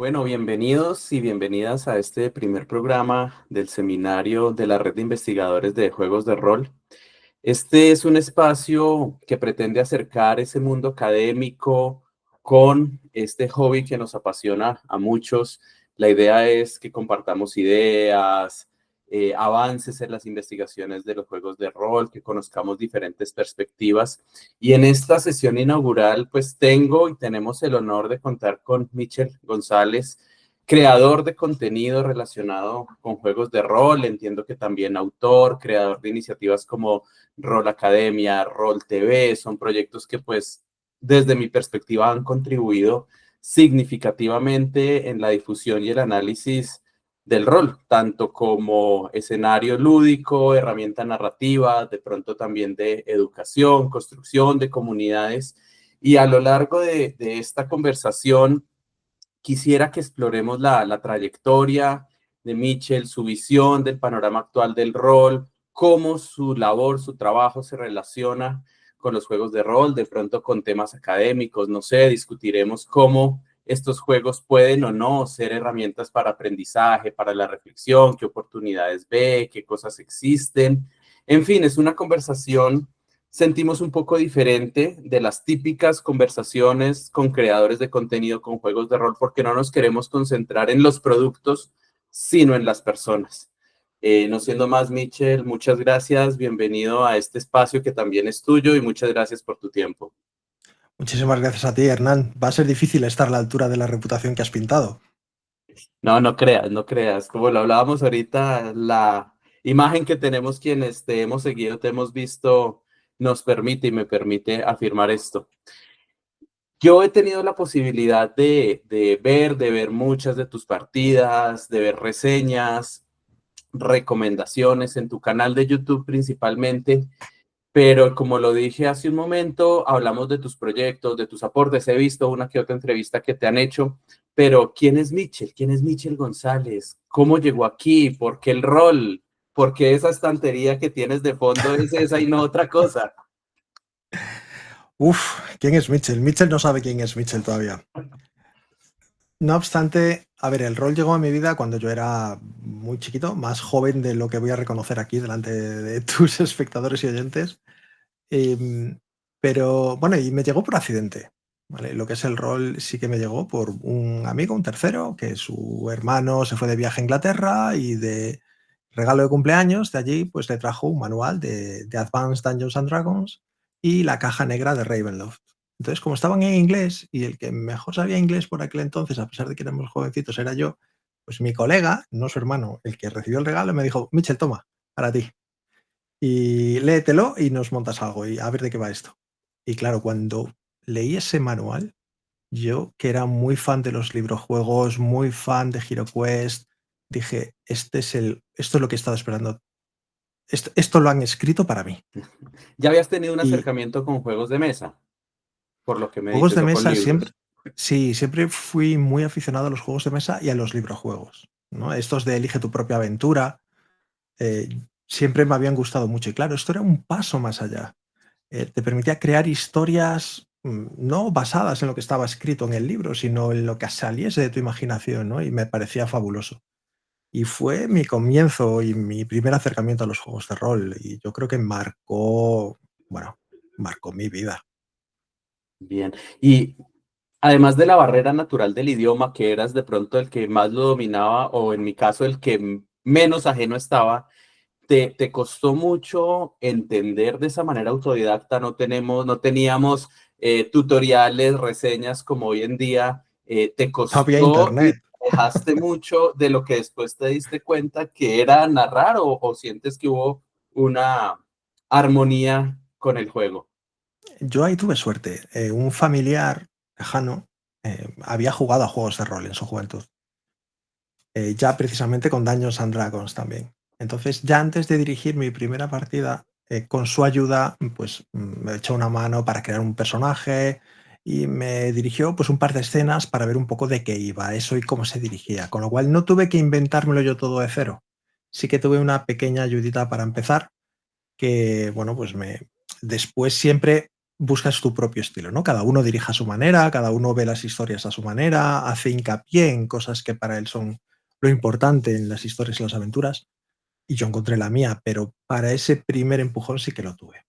Bueno, bienvenidos y bienvenidas a este primer programa del seminario de la Red de Investigadores de Juegos de Rol. Este es un espacio que pretende acercar ese mundo académico con este hobby que nos apasiona a muchos. La idea es que compartamos ideas, avances en las investigaciones de los juegos de rol, que conozcamos diferentes perspectivas. Y en esta sesión inaugural, pues tenemos el honor de contar con Michel González, creador de contenido relacionado con juegos de rol. Entiendo que también autor, creador de iniciativas como Rol Academia, Rol TV, son proyectos que pues desde mi perspectiva han contribuido significativamente en la difusión y el análisis del rol, tanto como escenario lúdico, herramienta narrativa, de pronto también de educación, construcción de comunidades. Y a lo largo de esta conversación, quisiera que exploremos la trayectoria de Michel, su visión del panorama actual del rol, cómo su labor, su trabajo se relaciona con los juegos de rol, de pronto con temas académicos, no sé, discutiremos cómo estos juegos pueden o no ser herramientas para aprendizaje, para la reflexión, qué oportunidades ve, qué cosas existen. En fin, es una conversación, sentimos un poco diferente de las típicas conversaciones con creadores de contenido con juegos de rol, porque no nos queremos concentrar en los productos, sino en las personas. No siendo más, Michel, muchas gracias, bienvenido a este espacio que también es tuyo y muchas gracias por tu tiempo. Muchísimas gracias a ti, Hernán. Va a ser difícil estar a la altura de la reputación que has pintado. No, no creas, no creas. Como lo hablábamos ahorita, la imagen que tenemos quienes te hemos seguido, te hemos visto, nos permite y me permite afirmar esto. Yo he tenido la posibilidad de ver muchas de tus partidas, de ver reseñas, recomendaciones en tu canal de YouTube principalmente, pero como lo dije hace un momento, hablamos de tus proyectos, de tus aportes. He visto una que otra entrevista que te han hecho, pero ¿quién es Michel? ¿Quién es Michel González? ¿Cómo llegó aquí? ¿Por qué el rol? ¿Por qué esa estantería que tienes de fondo es esa y no otra cosa? ¿Quién es Mitchell? Mitchell no sabe quién es Mitchell todavía. No obstante, a ver, el rol llegó a mi vida cuando yo era muy chiquito, más joven de lo que voy a reconocer aquí delante de tus espectadores y oyentes. Pero bueno, y me llegó por accidente. ¿Vale? Lo que es el rol sí que me llegó por un amigo, un tercero, que su hermano se fue de viaje a Inglaterra y de regalo de cumpleaños de allí pues le trajo un manual de Advanced Dungeons and Dragons y la caja negra de Ravenloft. Entonces, como estaban en inglés y el que mejor sabía inglés por aquel entonces, a pesar de que éramos jovencitos, era yo, pues mi colega, no su hermano, el que recibió el regalo, me dijo: Mitchell, toma, para ti. Y léetelo y nos montas algo y a ver de qué va esto. Y claro, cuando leí ese manual, yo que era muy fan de los librojuegos, muy fan de HeroQuest, dije, esto es lo que he estado esperando. Esto lo han escrito para mí. ¿Ya habías tenido un Y acercamiento con juegos de mesa, por lo que me juegos dices, de o con mesa siempre, libros? sí, siempre fui muy aficionado a los juegos de mesa y a los librojuegos, ¿no? Estos de elige tu propia aventura, eh, siempre me habían gustado mucho. Y claro, esto era un paso más allá. Te permitía crear historias no basadas en lo que estaba escrito en el libro, sino en lo que saliese de tu imaginación, ¿no? Y me parecía fabuloso. Y fue mi comienzo y mi primer acercamiento a los juegos de rol. Y yo creo que bueno, marcó mi vida. Bien. Y además de la barrera natural del idioma, que eras de pronto el que más lo dominaba, o en mi caso el que menos ajeno estaba, ¿te costó mucho entender de esa manera autodidacta? No teníamos tutoriales, reseñas como hoy en día. ¿Te No había costó y internet. dejaste mucho de lo que después te diste cuenta que era narrar o sientes que hubo una armonía con el juego? Yo ahí tuve suerte. Un familiar lejano había jugado a juegos de rol en su juventud. Ya precisamente con Dungeons and Dragons también. Entonces, ya antes de dirigir mi primera partida, con su ayuda, pues me echó una mano para crear un personaje y me dirigió pues un par de escenas para ver un poco de qué iba eso y cómo se dirigía. Con lo cual no tuve que inventármelo yo todo de cero. Sí que tuve una pequeña ayudita para empezar, que bueno, pues después siempre buscas tu propio estilo, ¿no? Cada uno dirige a su manera, cada uno ve las historias a su manera, hace hincapié en cosas que para él son lo importante en las historias y las aventuras, y yo encontré la mía, pero para ese primer empujón sí que lo tuve.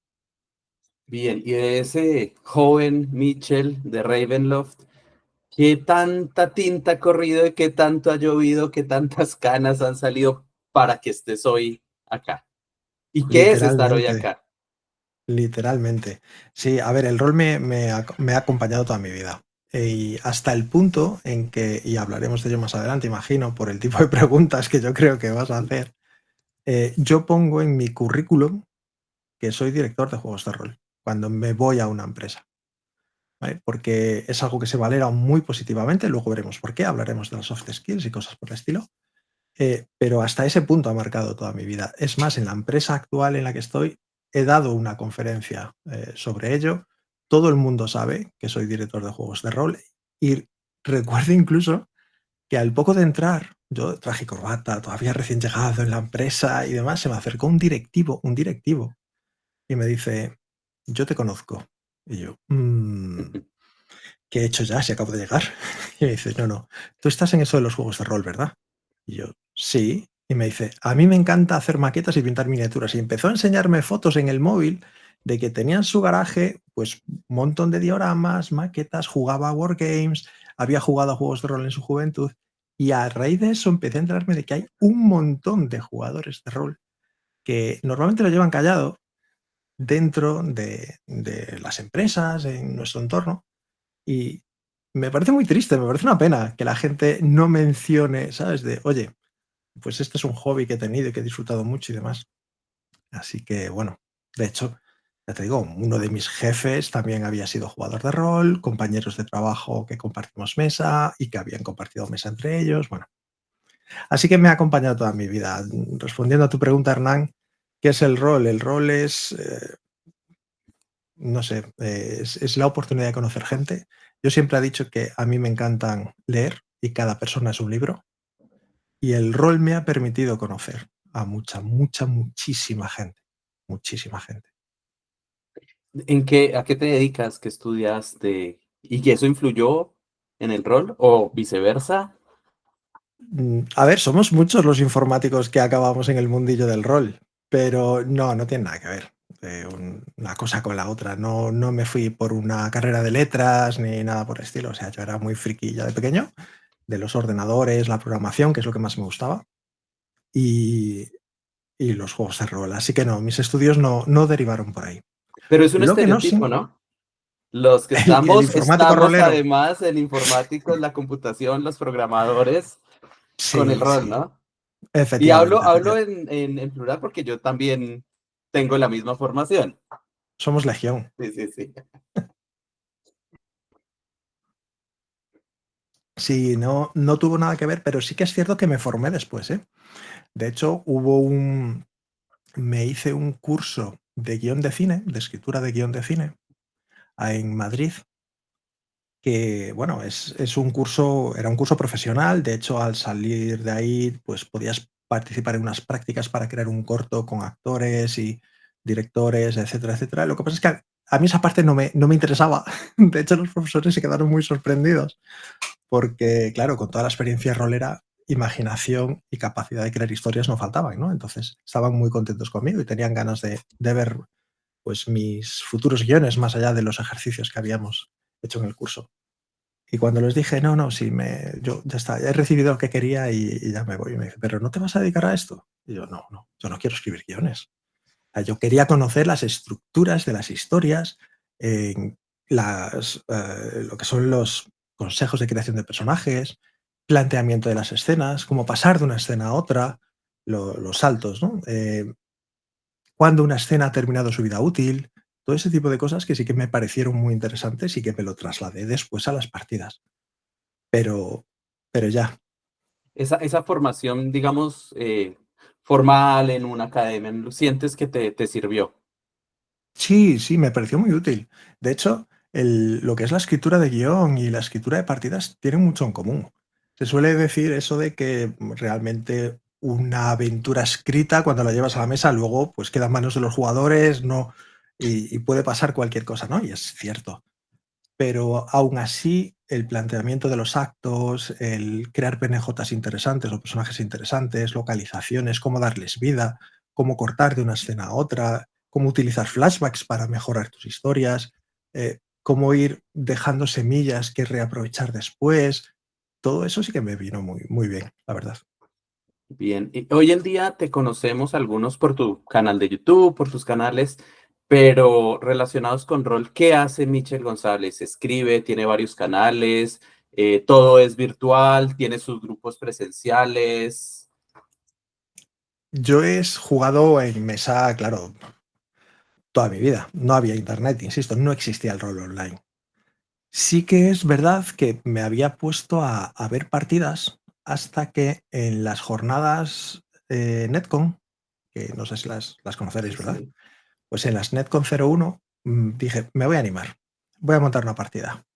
Bien, y de ese joven Mitchell de Ravenloft, ¿qué tanta tinta ha corrido y qué tanto ha llovido, qué tantas canas han salido para que estés hoy acá? ¿Y qué es estar hoy Literalmente, acá? literalmente. Sí, a ver, el rol me ha acompañado toda mi vida. Y hasta el punto en que, y hablaremos de ello más adelante, imagino, por el tipo de preguntas que yo creo que vas a hacer, yo pongo en mi currículum que soy director de juegos de rol cuando me voy a una empresa, ¿vale? Porque es algo que se valora muy positivamente, luego veremos por qué, hablaremos de las soft skills y cosas por el estilo, pero hasta ese punto ha marcado toda mi vida. Es más, en la empresa actual en la que estoy, he dado una conferencia sobre ello. Todo el mundo sabe que soy director de juegos de rol y recuerdo incluso que al poco de entrar, yo traje corbata, todavía recién llegado en la empresa y demás, se me acercó un directivo, y me dice, yo te conozco. Y yo, ¿qué he hecho ya si acabo de llegar? Y me dice, no, no, tú estás en eso de los juegos de rol, ¿verdad? Y yo, sí. Y me dice, a mí me encanta hacer maquetas y pintar miniaturas. Y empezó a enseñarme fotos en el móvil de que tenía en su garaje pues un montón de dioramas, maquetas, jugaba a Wargames, había jugado a juegos de rol en su juventud. Y a raíz de eso empecé a enterarme de que hay un montón de jugadores de rol que normalmente lo llevan callado dentro de las empresas, en nuestro entorno. Y me parece muy triste, me parece una pena que la gente no mencione, ¿sabes? De, oye, pues este es un hobby que he tenido y que he disfrutado mucho y demás. Así que, bueno, de hecho, ya te digo, uno de mis jefes también había sido jugador de rol, compañeros de trabajo que compartimos mesa y que habían compartido mesa entre ellos. Bueno, así que me ha acompañado toda mi vida. Respondiendo a tu pregunta, Hernán, ¿qué es el rol? El rol es no sé, es la oportunidad de conocer gente. Yo siempre he dicho que a mí me encantan leer y cada persona es un libro, y el rol me ha permitido conocer a muchísima gente, muchísima gente. ¿A qué te dedicas? ¿Qué estudiaste? ¿Y que eso influyó en el rol o viceversa? A ver, somos muchos los informáticos que acabamos en el mundillo del rol, pero no, no tiene nada que ver una cosa con la otra. No, no me fui por una carrera de letras ni nada por el estilo. O sea, yo era muy friki ya de pequeño, de los ordenadores, la programación, que es lo que más me gustaba. Y, y los juegos de rol. Así que no, mis estudios no derivaron por ahí. Pero es un Lo que no estereotipo, sí, ¿no? Los que el informático estamos rolero. además en informáticos, la computación, los programadores, con el Sí, rol, sí, ¿no? Y efectivamente, hablo efectivamente. en plural porque yo también tengo la misma formación. Somos legión. Sí, sí, sí. Sí, no, no tuvo nada que ver, pero sí que es cierto que me formé después, ¿eh? De hecho, me hice un curso de guión de cine, de escritura de guión de cine, en Madrid, que, bueno, es un curso, era un curso profesional. De hecho, al salir de ahí, pues podías participar en unas prácticas para crear un corto con actores y directores, etcétera, etcétera. Lo que pasa es que a mí esa parte no me interesaba. De hecho, los profesores se quedaron muy sorprendidos porque, claro, con toda la experiencia rolera, imaginación y capacidad de crear historias no faltaban, ¿no? Entonces, estaban muy contentos conmigo y tenían ganas de ver, pues, mis futuros guiones más allá de los ejercicios que habíamos hecho en el curso. Y cuando les dije: "No, no, sí, yo ya está, he recibido lo que quería y ya me voy", y me dice: "¿Pero no te vas a dedicar a esto?". Y yo: "No, no, yo no quiero escribir guiones". O sea, yo quería conocer las estructuras de las historias, lo que son los consejos de creación de personajes, planteamiento de las escenas, cómo pasar de una escena a otra, los saltos, ¿no? Cuándo una escena ha terminado su vida útil, todo ese tipo de cosas que sí que me parecieron muy interesantes y que me lo trasladé después a las partidas. Pero pero ya. Esa formación, digamos, formal en una academia, ¿sientes que te sirvió? Sí, sí, me pareció muy útil. De hecho, lo que es la escritura de guión y la escritura de partidas tienen mucho en común. Se suele decir eso de que realmente una aventura escrita, cuando la llevas a la mesa, luego pues queda en manos de los jugadores, y puede pasar cualquier cosa, ¿no? Y es cierto. Pero aún así, el planteamiento de los actos, el crear PNJs interesantes o personajes interesantes, localizaciones, cómo darles vida, cómo cortar de una escena a otra, cómo utilizar flashbacks para mejorar tus historias, cómo ir dejando semillas que reaprovechar después. Todo eso sí que me vino muy, muy bien, la verdad. Bien, y hoy en día te conocemos algunos por tu canal de YouTube, por tus canales, pero relacionados con rol, ¿qué hace Michel González? Escribe, tiene varios canales, todo es virtual, tiene sus grupos presenciales. Yo he jugado en mesa, claro, toda mi vida. No había internet, insisto, no existía el rol online. Sí que es verdad que me había puesto a ver partidas hasta que en las jornadas Netcon, que no sé si las Sí, conoceréis, ¿verdad? sí. Pues en las Netcon 01 dije, me voy a animar, voy a montar una partida.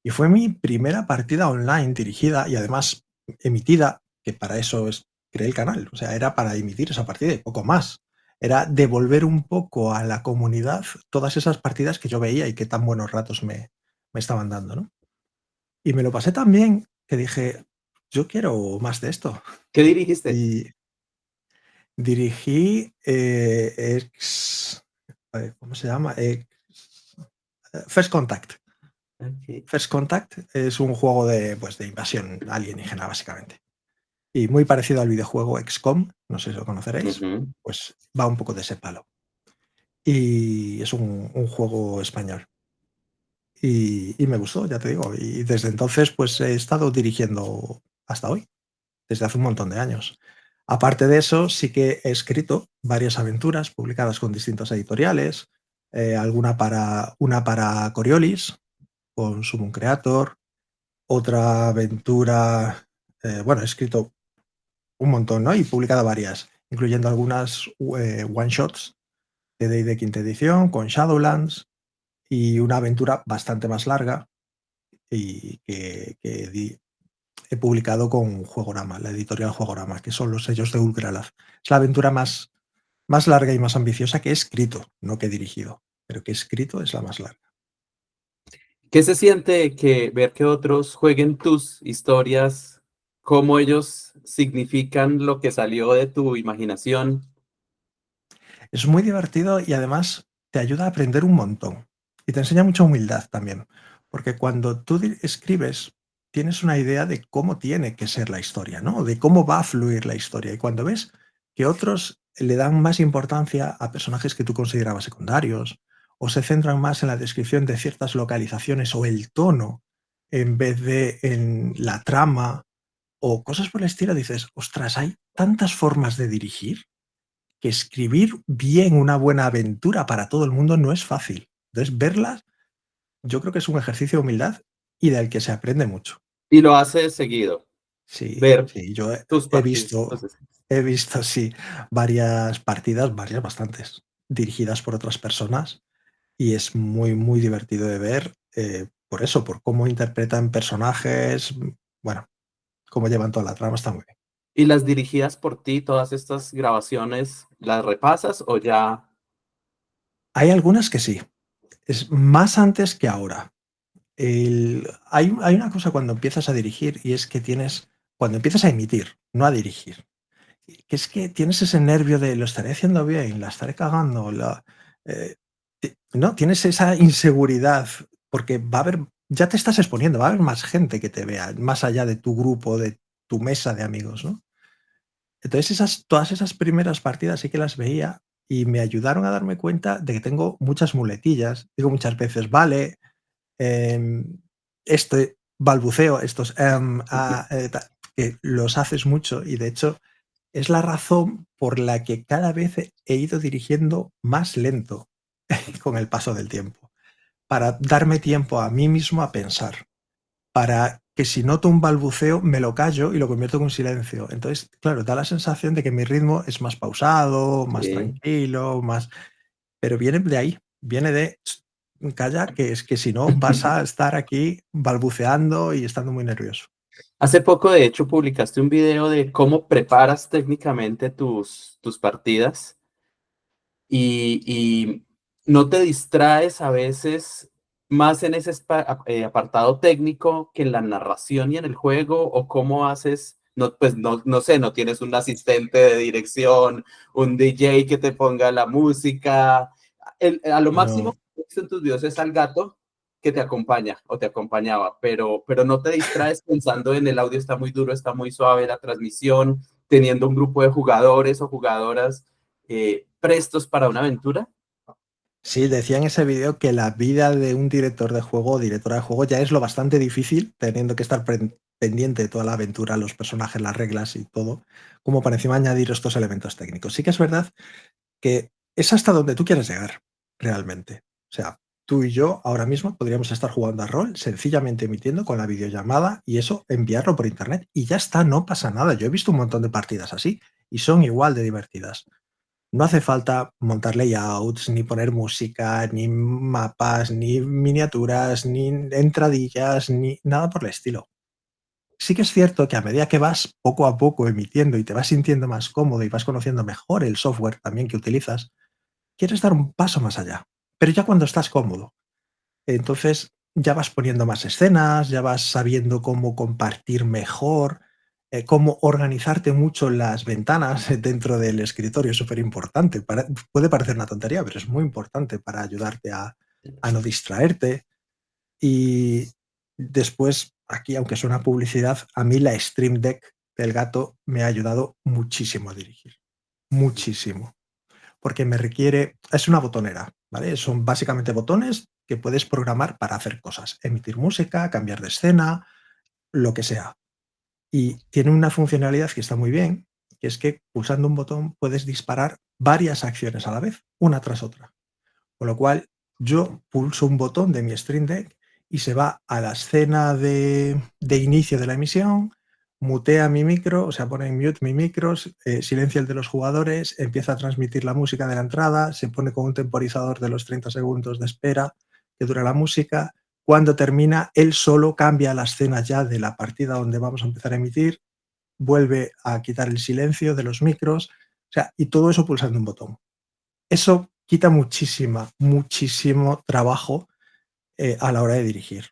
Y fue mi primera partida online dirigida y además emitida, que para eso creé el canal, o sea, era para emitir esa partida y poco más. Era devolver un poco a la comunidad todas esas partidas que yo veía y que tan buenos ratos me estaban dando, ¿no? Y me lo pasé tan bien que dije, yo quiero más de esto. ¿Qué dirigiste? Y dirigí ¿cómo se llama? First Contact. Ok. First Contact es un juego de, pues, de invasión alienígena, básicamente. Y muy parecido al videojuego XCOM, no sé si lo conoceréis, Ujú. pues va un poco de ese palo. Y es un juego español. Y me gustó, ya te digo. Y desde entonces, pues he estado dirigiendo hasta hoy, desde hace un montón de años. Aparte de eso, sí que he escrito varias aventuras publicadas con distintas editoriales, una para Coriolis, con Summon Creator, otra aventura, bueno, he escrito un montón, ¿no? Y publicado varias, incluyendo algunas one-shots de D&D quinta edición, con Shadowlands, y una aventura bastante más larga y que he publicado con Juegorama, la editorial Juegorama, que son los sellos de Ultralab. Es la aventura más larga y más ambiciosa que he escrito, no que he dirigido, pero que he escrito es la más larga. ¿Qué se siente que ver que otros jueguen tus historias, cómo ellos significan lo que salió de tu imaginación? Es muy divertido y además te ayuda a aprender un montón. Y te enseña mucha humildad también, porque cuando tú escribes, tienes una idea de cómo tiene que ser la historia, ¿no? De cómo va a fluir la historia. Y cuando ves que otros le dan más importancia a personajes que tú considerabas secundarios, o se centran más en la descripción de ciertas localizaciones o el tono, en vez de en la trama, o cosas por el estilo, dices, ostras, hay tantas formas de dirigir que escribir bien una buena aventura para todo el mundo no es fácil. Entonces, verlas, yo creo que es un ejercicio de humildad y del que se aprende mucho. Y lo haces seguido, Sí, ver sí, yo tus he partidas. visto, he visto, sí, varias partidas, varias bastantes, dirigidas por otras personas y es muy, muy divertido de ver por eso, por cómo interpretan personajes, bueno, cómo llevan toda la trama, está muy bien. ¿Y las dirigidas por ti, todas estas grabaciones, las repasas o ya? Hay algunas que sí, es más antes que ahora. Hay una cosa cuando empiezas a dirigir y es que cuando empiezas a emitir, no a dirigir, que es que tienes ese nervio de lo estaré haciendo bien, la estaré cagando, eh, no, tienes esa inseguridad porque va a haber, ya te estás exponiendo, va a haber más gente que te vea, más allá de tu grupo, de tu mesa de amigos, ¿no? Entonces todas esas primeras partidas sí que las veía y me ayudaron a darme cuenta de que tengo muchas muletillas. Digo muchas veces, vale, este balbuceo, estos que los haces mucho y de hecho es la razón por la que cada vez he ido dirigiendo más lento con el paso del tiempo, para darme tiempo a mí mismo a pensar, para que si noto un balbuceo me lo callo y lo convierto en un silencio. Entonces, claro, da la sensación de que mi ritmo es más pausado, más Sí. tranquilo, más pero viene de ahí, viene de calla, que es que si no vas a estar aquí balbuceando y estando muy nervioso. Hace poco, de hecho, publicaste un video de cómo preparas técnicamente tus partidas y ¿No te distraes a veces más en ese apartado técnico que en la narración y en el juego? ¿O cómo haces? No, pues no sé, no tienes un asistente de dirección, un DJ que te ponga la música. A lo máximo No. que he visto en tus videos es al gato que te acompaña o te acompañaba, pero no te distraes pensando en el audio está muy duro, está muy suave la transmisión, teniendo un grupo de jugadores o jugadoras prestos para una aventura. Sí, decía en ese vídeo que la vida de un director de juego o directora de juego ya es lo bastante difícil, teniendo que estar pendiente de toda la aventura, los personajes, las reglas y todo, como para encima añadir estos elementos técnicos. Sí que es verdad que es hasta donde tú quieres llegar, realmente. O sea, tú y yo ahora mismo podríamos estar jugando a rol, sencillamente emitiendo con la videollamada y eso enviarlo por internet y ya está, no pasa nada. Yo he visto un montón de partidas así y son igual de divertidas. No hace falta montar layouts, ni poner música, ni mapas, ni miniaturas, ni entradillas, ni nada por el estilo. Sí que es cierto que a medida que vas poco a poco emitiendo y te vas sintiendo más cómodo y vas conociendo mejor el software también que utilizas, quieres dar un paso más allá. Pero ya cuando estás cómodo, entonces ya vas poniendo más escenas, ya vas sabiendo cómo compartir mejor, cómo organizarte mucho las ventanas dentro del escritorio, es súper importante. Puede parecer una tontería, pero es muy importante para ayudarte a no distraerte. Y después, aquí, aunque suena publicidad, a mí la Stream Deck del gato me ha ayudado muchísimo a dirigir. Muchísimo porque me requiere, es una botonera, ¿vale? Son básicamente botones que puedes programar para hacer cosas, emitir música, cambiar de escena, lo que sea. Y tiene una funcionalidad que está muy bien, que es que pulsando un botón puedes disparar varias acciones a la vez, una tras otra. Con lo cual, yo pulso un botón de mi Stream Deck y se va a la escena de inicio de la emisión, mutea mi micro, o sea, pone en mute mi micro, silencia el de los jugadores, empieza a transmitir la música de la entrada, se pone con un temporizador de los 30 segundos de espera que dura la música. Cuando termina, él solo cambia la escena ya de la partida donde vamos a empezar a emitir, vuelve a quitar el silencio de los micros, o sea, y todo eso pulsando un botón. Eso quita muchísimo trabajo a la hora de dirigir,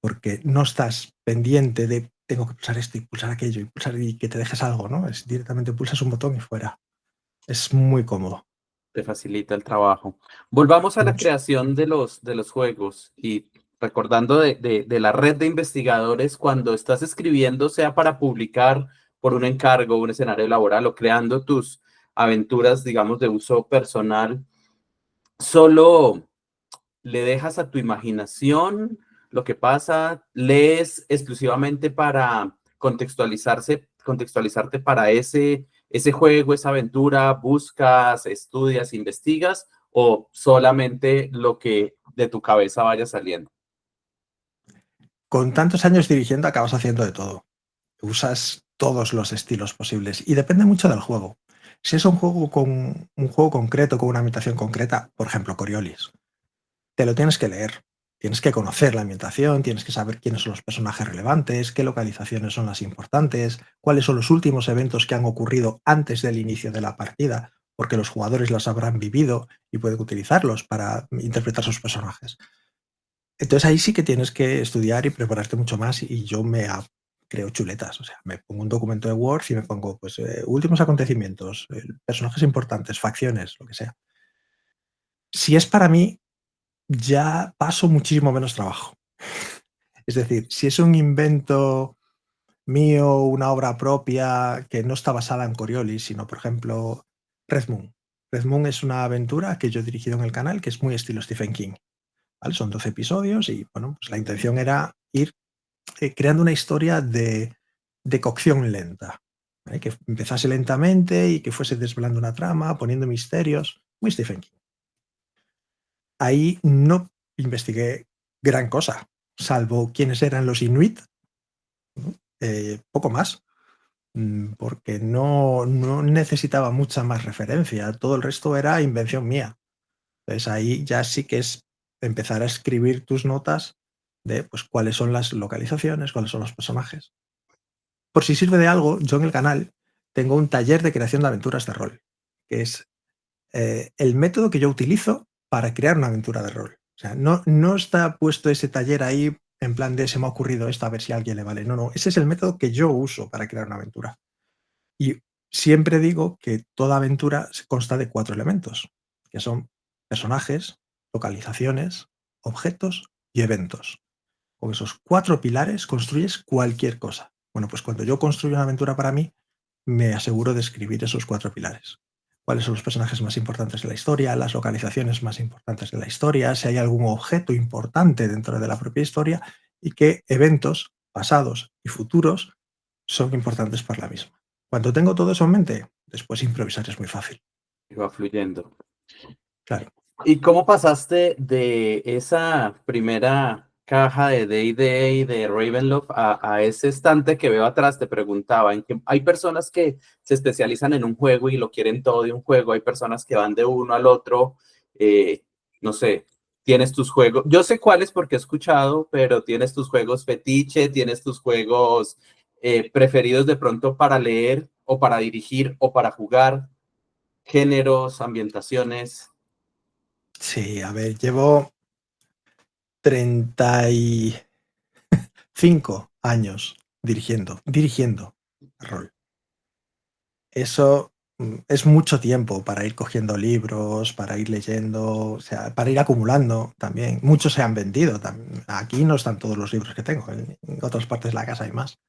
porque no estás pendiente de tengo que pulsar esto y pulsar aquello y pulsar y que te dejes algo, ¿no? Es directamente pulsas un botón y fuera. Es muy cómodo. Te facilita el trabajo. Volvamos a la Mucho. creación de los juegos y recordando de la red de investigadores, cuando estás escribiendo, sea para publicar por un encargo, un escenario laboral o creando tus aventuras, digamos, de uso personal, solo le dejas a tu imaginación lo que pasa, lees exclusivamente para contextualizarte para ese juego, esa aventura, buscas, estudias, investigas o solamente lo que de tu cabeza vaya saliendo. Con tantos años dirigiendo acabas haciendo de todo. Usas todos los estilos posibles y depende mucho del juego. Si es un juego concreto, con una ambientación concreta, por ejemplo, Coriolis, te lo tienes que leer. Tienes que conocer la ambientación, tienes que saber quiénes son los personajes relevantes, qué localizaciones son las importantes, cuáles son los últimos eventos que han ocurrido antes del inicio de la partida, porque los jugadores los habrán vivido y pueden utilizarlos para interpretar sus personajes. Entonces ahí sí que tienes que estudiar y prepararte mucho más y yo creo chuletas, o sea, me pongo un documento de Word y me pongo pues últimos acontecimientos, personajes importantes, facciones, lo que sea. Si es para mí, ya paso muchísimo menos trabajo. Es decir, si es un invento mío, una obra propia que no está basada en Coriolis, sino, por ejemplo, Red Moon. Red Moon es una aventura que yo he dirigido en el canal que es muy estilo Stephen King. ¿Vale? Son 12 episodios y bueno, pues la intención era ir creando una historia de cocción lenta. ¿Vale? Que empezase lentamente y que fuese desvelando una trama, poniendo misterios. Muy Stephen King. Ahí no investigué gran cosa, salvo quiénes eran los Inuit, poco más, porque no necesitaba mucha más referencia, todo el resto era invención mía. Entonces ahí ya sí que es empezar a escribir tus notas de pues, cuáles son las localizaciones, cuáles son los personajes. Por si sirve de algo, yo en el canal tengo un taller de creación de aventuras de rol, que es el método que yo utilizo para crear una aventura de rol. O sea, no está puesto ese taller ahí en plan de se me ha ocurrido esto a ver si a alguien le vale. No, ese es el método que yo uso para crear una aventura. Y siempre digo que toda aventura consta de 4 elementos, que son personajes, localizaciones, objetos y eventos. Con esos 4 pilares construyes cualquier cosa. Bueno, pues cuando yo construyo una aventura para mí, me aseguro de escribir esos 4 pilares. ¿Cuáles son los personajes más importantes de la historia? Las localizaciones más importantes de la historia, si hay algún objeto importante dentro de la propia historia y qué eventos pasados y futuros son importantes para la misma. Cuando tengo todo eso en mente, después improvisar es muy fácil. Y va fluyendo. Claro. ¿Y cómo pasaste de esa primera caja de D&D y de Ravenloft a ese estante que veo atrás? Te preguntaba, en que hay personas que se especializan en un juego y lo quieren todo de un juego, hay personas que van de uno al otro, eh, no sé, tienes tus juegos, yo sé cuáles porque he escuchado, pero tienes tus juegos fetiche, tienes tus juegos preferidos de pronto para leer o para dirigir o para jugar, géneros, ambientaciones. Sí, a ver, llevo 35 años dirigiendo rol. Eso es mucho tiempo para ir cogiendo libros, para ir leyendo, o sea, para ir acumulando también. Muchos se han vendido. Aquí no están todos los libros que tengo, en otras partes de la casa hay más.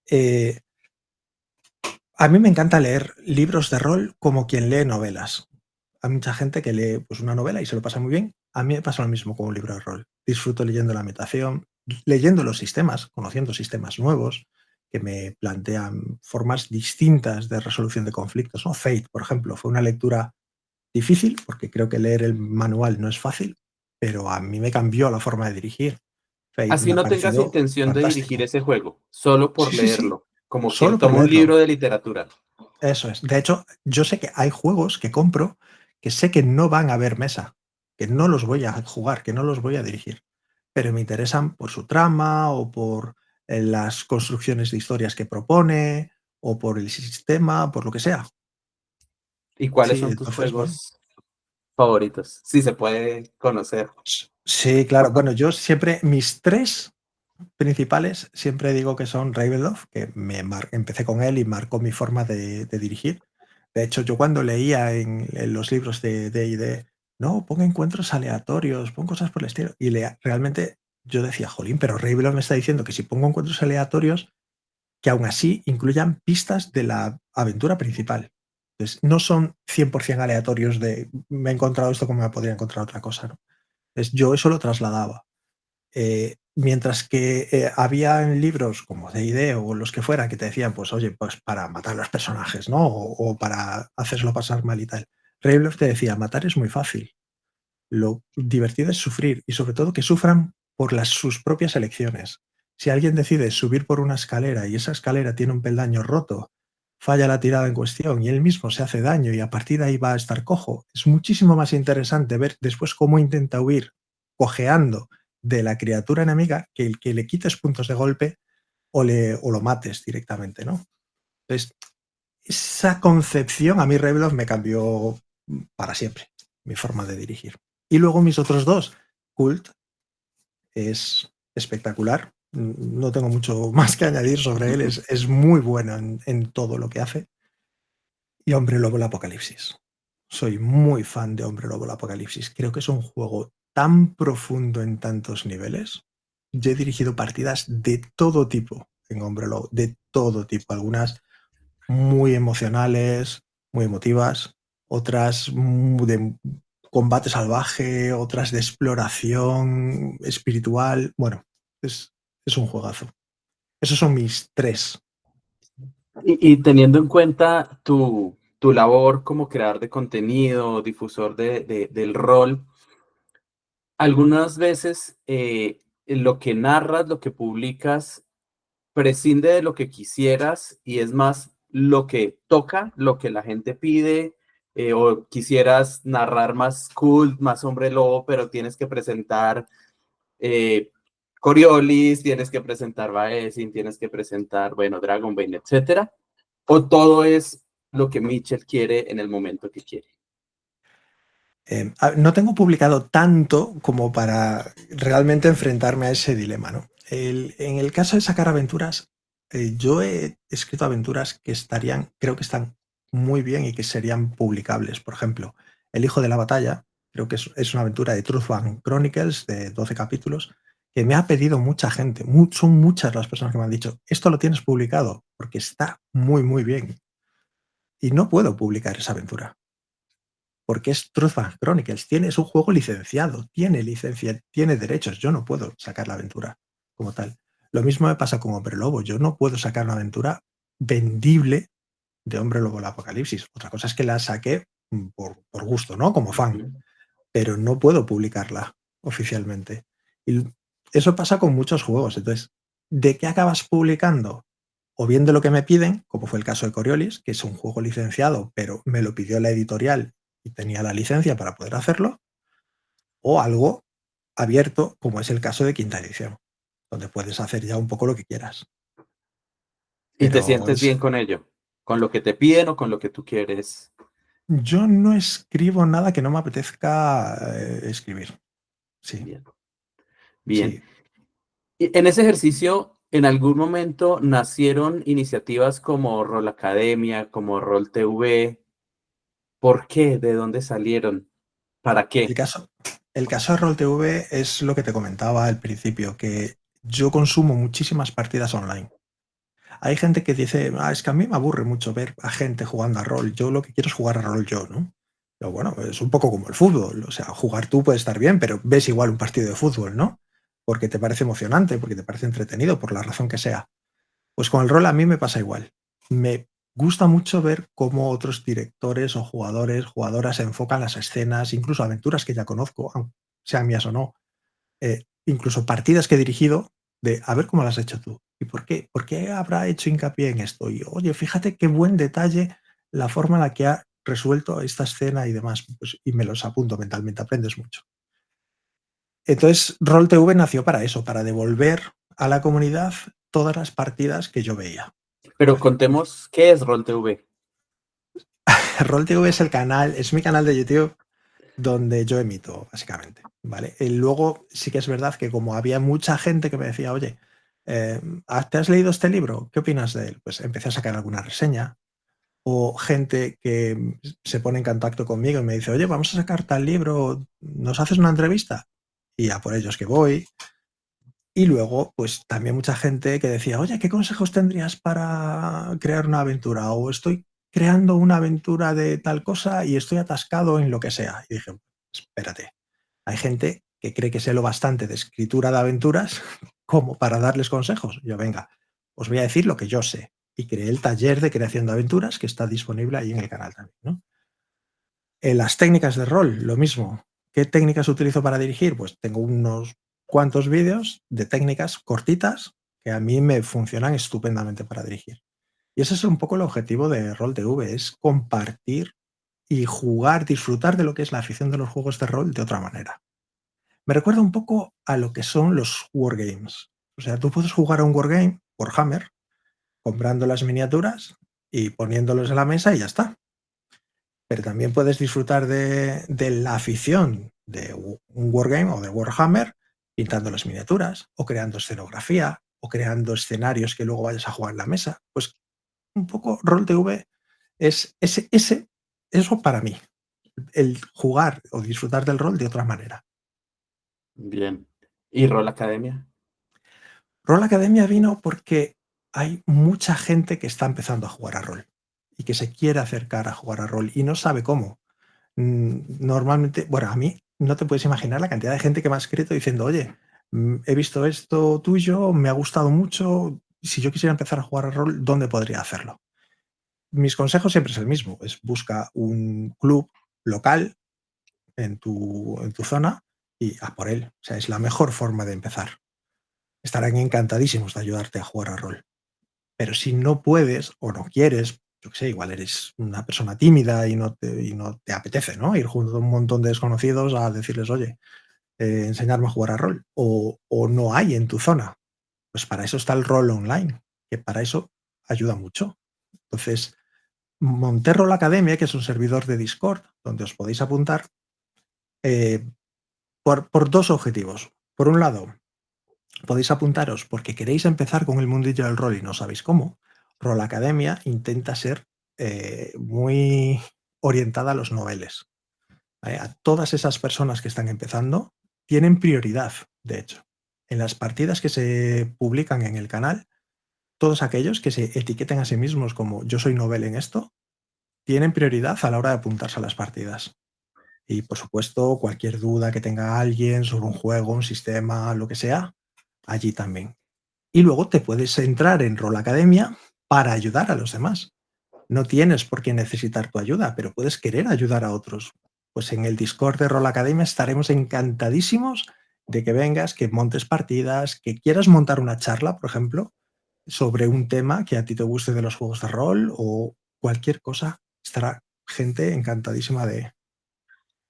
Eh, a mí me encanta leer libros de rol como quien lee novelas. Hay mucha gente que lee pues, una novela y se lo pasa muy bien. A mí me pasa lo mismo con un libro de rol. Disfruto leyendo la ambientación, leyendo los sistemas, conociendo sistemas nuevos que me plantean formas distintas de resolución de conflictos, ¿no? Fate, por ejemplo, fue una lectura difícil porque creo que leer el manual no es fácil, pero a mí me cambió la forma de dirigir. Fate Así me ha no tengas parecido intención de dirigir fantástico. ese juego, solo por Sí, sí, sí, leerlo, como quien solo por toma un leerlo. libro de literatura. Eso es. De hecho, yo sé que hay juegos que compro que sé que no van a ver mesa, que no los voy a jugar, que no los voy a dirigir, pero me interesan por su trama o por las construcciones de historias que propone o por el sistema, por lo que sea. ¿Y cuáles Sí, son tus entonces, bueno. juegos favoritos? Si se puede conocer. Sí, claro. Bueno, yo siempre, mis tres principales, siempre digo que son Ravenloft, que empecé con él y marcó mi forma de dirigir. De hecho, yo cuando leía en los libros de D&D, no, pon encuentros aleatorios, pon cosas por el estilo, y realmente yo decía, jolín, pero Ravenloft me está diciendo que si pongo encuentros aleatorios, que aún así incluyan pistas de la aventura principal. Entonces, no son 100% aleatorios de me he encontrado esto como me podría encontrar otra cosa, ¿no? Entonces, yo eso lo trasladaba. Mientras que había en libros como D&D o los que fueran que te decían, pues oye, pues para matar a los personajes, ¿no? O para hacerlo pasar mal y tal. Ravenloft te decía, matar es muy fácil. Lo divertido es sufrir y sobre todo que sufran por sus propias elecciones. Si alguien decide subir por una escalera y esa escalera tiene un peldaño roto, falla la tirada en cuestión y él mismo se hace daño y a partir de ahí va a estar cojo, es muchísimo más interesante ver después cómo intenta huir cojeando de la criatura enemiga que el que le quites puntos de golpe o lo mates directamente, ¿no? Entonces, esa concepción a mí Revlov me cambió para siempre mi forma de dirigir. Y luego mis otros dos, Cult es espectacular, no tengo mucho más que añadir sobre él, es muy bueno en todo lo que hace. Y Hombre Lobo el Apocalipsis. Soy muy fan de Hombre Lobo el Apocalipsis. Creo que es un juego tan profundo en tantos niveles. Yo he dirigido partidas de todo tipo en Hombre Lobo, de todo tipo. Algunas muy emocionales, muy emotivas, otras de combate salvaje, otras de exploración espiritual. Bueno, es un juegazo. Esos son mis tres. Y teniendo en cuenta tu labor como creador de contenido, difusor del rol, algunas veces lo que narras, lo que publicas, prescinde de lo que quisieras y es más lo que toca, lo que la gente pide, o quisieras narrar más cult, más hombre lobo, pero tienes que presentar eh, Coriolis, tienes que presentar Baesin, tienes que presentar, bueno, Dragonbane, etcétera, o todo es lo que Mitchell quiere en el momento que quiere. No tengo publicado tanto como para realmente enfrentarme a ese dilema, ¿no? En el caso de sacar aventuras, yo he escrito aventuras que creo que están muy bien y que serían publicables. Por ejemplo, El Hijo de la Batalla, creo que es una aventura de Truthbank Chronicles de 12 capítulos que me ha pedido mucha gente. Son muchas las personas que me han dicho, esto lo tienes publicado porque está muy, muy bien. Y no puedo publicar esa aventura porque es Truthbank Chronicles, es un juego licenciado, tiene licencia, tiene derechos, yo no puedo sacar la aventura como tal. Lo mismo me pasa con Hombre Lobo, yo no puedo sacar una aventura vendible de Hombre Lobo el Apocalipsis. Otra cosa es que la saque por gusto, ¿no? Como fan, Ujú. pero no puedo publicarla oficialmente. Y eso pasa con muchos juegos. Entonces, ¿de qué acabas publicando? O bien de lo que me piden, como fue el caso de Coriolis, que es un juego licenciado, pero me lo pidió la editorial y tenía la licencia para poder hacerlo, o algo abierto, como es el caso de Quinta Edición, donde puedes hacer ya un poco lo que quieras. ¿Y te Pero sientes bien con ello? ¿Con lo que te piden o con lo que tú quieres? yo no escribo nada que no me apetezca escribir. Sí, Bien, bien. sí. Y en ese ejercicio, en algún momento nacieron iniciativas como Rol Academia, como Rol TV. ¿Por qué? ¿De dónde salieron? ¿Para El qué? caso, el caso de RollTV es lo que te comentaba al principio, que yo consumo muchísimas partidas online. Hay gente que dice, es que a mí me aburre mucho ver a gente jugando a rol, yo lo que quiero es jugar a rol yo, ¿no? Pero bueno, es un poco como el fútbol, o sea, jugar tú puede estar bien, pero ves igual un partido de fútbol, ¿no? Porque te parece emocionante, porque te parece entretenido, por la razón que sea. Pues con el rol a mí me pasa igual. Me gusta mucho ver cómo otros directores o jugadores, jugadoras enfocan las escenas, incluso aventuras que ya conozco, aunque sean mías o no, incluso partidas que he dirigido, de a ver cómo las has hecho tú. ¿Y por qué habrá hecho hincapié en esto? Y oye, fíjate qué buen detalle la forma en la que ha resuelto esta escena y demás. Pues, y me los apunto mentalmente, aprendes mucho. Entonces, RollTV nació para eso, para devolver a la comunidad todas las partidas que yo veía. Pero ¿Vale? contemos qué es Rol TV. RollTV es el canal, es mi canal de YouTube donde yo emito, básicamente, ¿vale? Y luego sí que es verdad que como había mucha gente que me decía, oye, ¿te has leído este libro? ¿Qué opinas de él? Pues empecé a sacar alguna reseña o gente que se pone en contacto conmigo y me dice, oye, vamos a sacar tal libro, ¿nos haces una entrevista? Y a por ellos que voy. Y luego, pues también mucha gente que decía, oye, ¿qué consejos tendrías para crear una aventura? O estoy creando una aventura de tal cosa y estoy atascado en lo que sea. Y dije, espérate, hay gente que cree que sé lo bastante de escritura de aventuras como para darles consejos. Yo, venga, os voy a decir lo que yo sé. Y creé el taller de creación de aventuras que está disponible ahí en el canal también, ¿no? Las técnicas de rol, lo mismo. ¿Qué técnicas utilizo para dirigir? Pues tengo unos cuantos vídeos de técnicas cortitas que a mí me funcionan estupendamente para dirigir. Y ese es un poco el objetivo de Rol TV, es compartir y jugar, disfrutar de lo que es la afición de los juegos de rol de otra manera. Me recuerda un poco a lo que son los wargames. O sea, tú puedes jugar a un wargame por Hammer, comprando las miniaturas y poniéndolos en la mesa y ya está. Pero también puedes disfrutar de la afición de un wargame o de Warhammer pintando las miniaturas o creando escenografía o creando escenarios que luego vayas a jugar en la mesa. Pues un poco Roll TV es eso para mí, el jugar o disfrutar del rol de otra manera. Bien. ¿Y Rol Academia? Rol Academia vino porque hay mucha gente que está empezando a jugar a rol y que se quiere acercar a jugar a rol y no sabe cómo. Normalmente, bueno, a mí no te puedes imaginar la cantidad de gente que me ha escrito diciendo, oye, he visto esto tuyo, me ha gustado mucho, si yo quisiera empezar a jugar a rol, ¿dónde podría hacerlo? Mis consejos siempre es el mismo, es busca un club local en tu zona y a por él. O sea, es la mejor forma de empezar. Estarán encantadísimos de ayudarte a jugar a rol. Pero si no puedes o no quieres, yo qué sé, igual eres una persona tímida y no te apetece, ¿no? Ir junto a un montón de desconocidos a decirles, oye, enseñarme a jugar a rol. O no hay en tu zona. Pues para eso está el rol online, que para eso ayuda mucho. Entonces, monté Rol Academia, que es un servidor de Discord, donde os podéis apuntar eh, por dos objetivos. Por un lado, podéis apuntaros porque queréis empezar con el mundillo del rol y no sabéis cómo. Rol Academia intenta ser muy orientada a los noveles. ¿Vale? A todas esas personas que están empezando tienen prioridad, de hecho. En las partidas que se publican en el canal, todos aquellos que se etiqueten a sí mismos como yo soy novel en esto, tienen prioridad a la hora de apuntarse a las partidas. Y por supuesto, cualquier duda que tenga alguien sobre un juego, un sistema, lo que sea, allí también. Y luego te puedes entrar en Rol Academia para ayudar a los demás. No tienes por qué necesitar tu ayuda, pero puedes querer ayudar a otros. Pues en el Discord de Rol Academia estaremos encantadísimos de que vengas, que montes partidas, que quieras montar una charla, por ejemplo, sobre un tema que a ti te guste de los juegos de rol o cualquier cosa. Estará gente encantadísima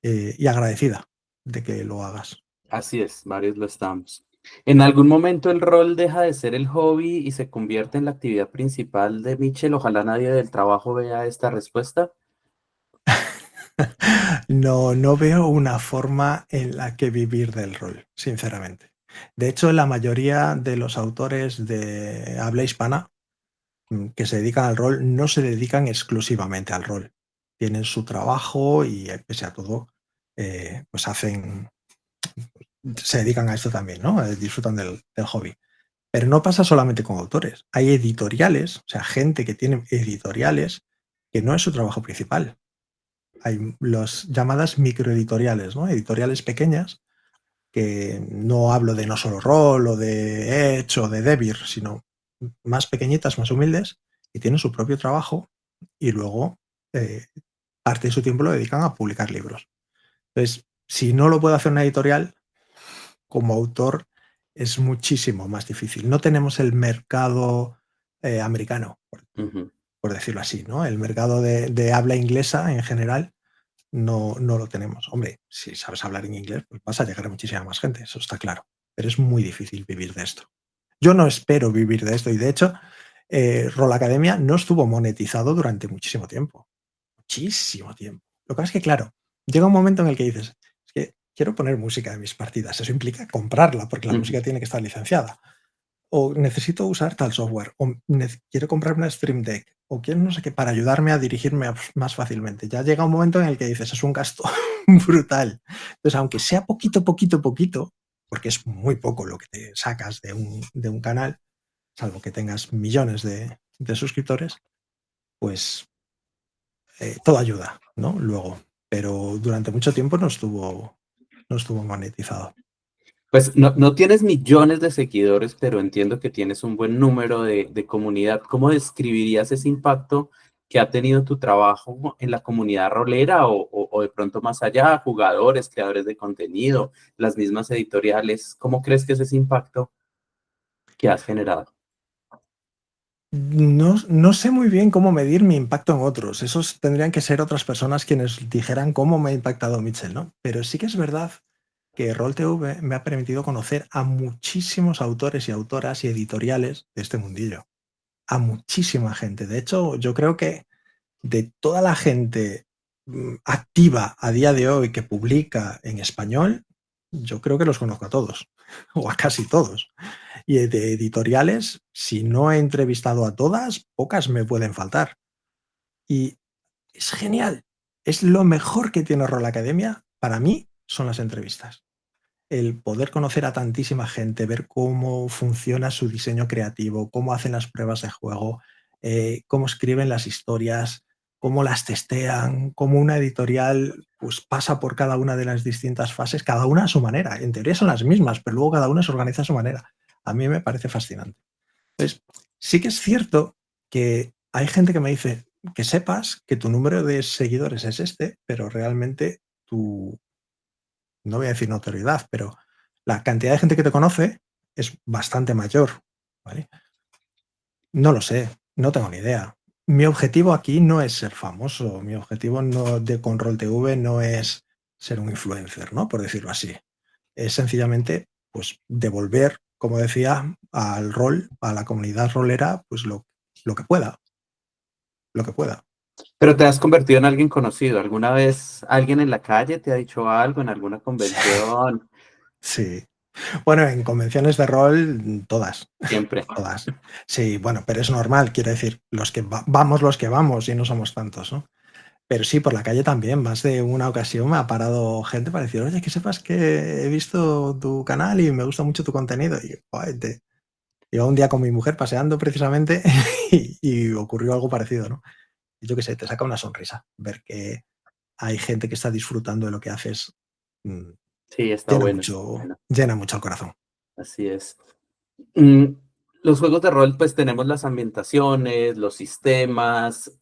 y agradecida de que lo hagas. Así es, varios lo estamos. ¿En algún momento el rol deja de ser el hobby y se convierte en la actividad principal de Mitchell? Ojalá nadie del trabajo vea esta respuesta. No, no veo una forma en la que vivir del rol, sinceramente. De hecho, la mayoría de los autores de habla hispana que se dedican al rol no se dedican exclusivamente al rol. Tienen su trabajo y, pese a todo, pues se dedican a esto también, ¿no? Disfrutan del hobby. Pero no pasa solamente con autores. Hay editoriales, o sea, gente que tiene editoriales que no es su trabajo principal. Hay las llamadas microeditoriales, ¿no? Editoriales pequeñas, que no hablo de No Solo Roll o de Edge o de Devir, sino más pequeñitas, más humildes, y tienen su propio trabajo y luego eh, parte de su tiempo lo dedican a publicar libros. Entonces, si no lo puede hacer una editorial, como autor es muchísimo más difícil. No tenemos el mercado americano, Ujú. por decirlo así, ¿no? El mercado de habla inglesa en general no lo tenemos. Hombre, si sabes hablar en inglés, pues vas a llegar a muchísima más gente, eso está claro. Pero es muy difícil vivir de esto. Yo no espero vivir de esto y de hecho, Roll Academia no estuvo monetizado durante muchísimo tiempo. Muchísimo tiempo. Lo que pasa es que, claro, llega un momento en el que dices, es que quiero poner música en mis partidas. Eso implica comprarla porque la Ujú. música tiene que estar licenciada. O necesito usar tal software. O quiero comprar una Stream Deck. O quiero no sé qué para ayudarme a dirigirme más fácilmente. Ya llega un momento en el que dices, es un gasto brutal. Entonces, aunque sea poquito, poquito, poquito, porque es muy poco lo que te sacas de un canal, salvo que tengas millones de suscriptores, pues todo ayuda, ¿no? Luego, pero durante mucho tiempo no estuvo monetizado. Pues no tienes millones de seguidores, pero entiendo que tienes un buen número de comunidad. ¿Cómo describirías ese impacto que ha tenido tu trabajo en la comunidad rolera o de pronto más allá, jugadores, creadores de contenido, las mismas editoriales? ¿Cómo crees que es ese impacto que has generado? No sé muy bien cómo medir mi impacto en otros. Esos tendrían que ser otras personas quienes dijeran cómo me ha impactado Mitchell, ¿no? Pero sí que es verdad que RollTV me ha permitido conocer a muchísimos autores y autoras y editoriales de este mundillo. A muchísima gente. De hecho, yo creo que de toda la gente activa a día de hoy que publica en español, yo creo que los conozco a todos, o a casi todos. Y de editoriales, si no he entrevistado a todas, pocas me pueden faltar. Y es genial. Es lo mejor que tiene Roll Academia, para mí, son las entrevistas. El poder conocer a tantísima gente, ver cómo funciona su diseño creativo, cómo hacen las pruebas de juego, cómo escriben las historias, cómo las testean, cómo una editorial pues, pasa por cada una de las distintas fases, cada una a su manera. En teoría son las mismas, pero luego cada una se organiza a su manera. A mí me parece fascinante. Entonces, sí que es cierto que hay gente que me dice que sepas que tu número de seguidores es este, pero realmente tu, no voy a decir notoriedad, pero la cantidad de gente que te conoce es bastante mayor, ¿vale? No lo sé, no tengo ni idea. Mi objetivo aquí no es ser famoso, mi objetivo no de Control TV no es ser un influencer, ¿no? Por decirlo así. Es sencillamente, pues, devolver, como decía, al rol, a la comunidad rolera, pues lo que pueda, lo que pueda. Pero te has convertido en alguien conocido. ¿Alguna vez alguien en la calle te ha dicho algo en alguna convención? Sí. Bueno, en convenciones de rol, todas, Siempre. todas. Sí, bueno, pero es normal, quiero decir, los que vamos los que vamos y no somos tantos, ¿no? Pero sí, por la calle también, más de una ocasión me ha parado gente para decir: "Oye, que sepas que he visto tu canal y me gusta mucho tu contenido". Y, joder, iba un día con mi mujer paseando precisamente y ocurrió algo parecido, ¿no? Y yo qué sé, te saca una sonrisa ver que hay gente que está disfrutando de lo que haces, mm, Sí, está llena bueno, está mucho bueno. llena mucho el corazón. Así es. Mm, los juegos de rol, pues tenemos las ambientaciones, los sistemas,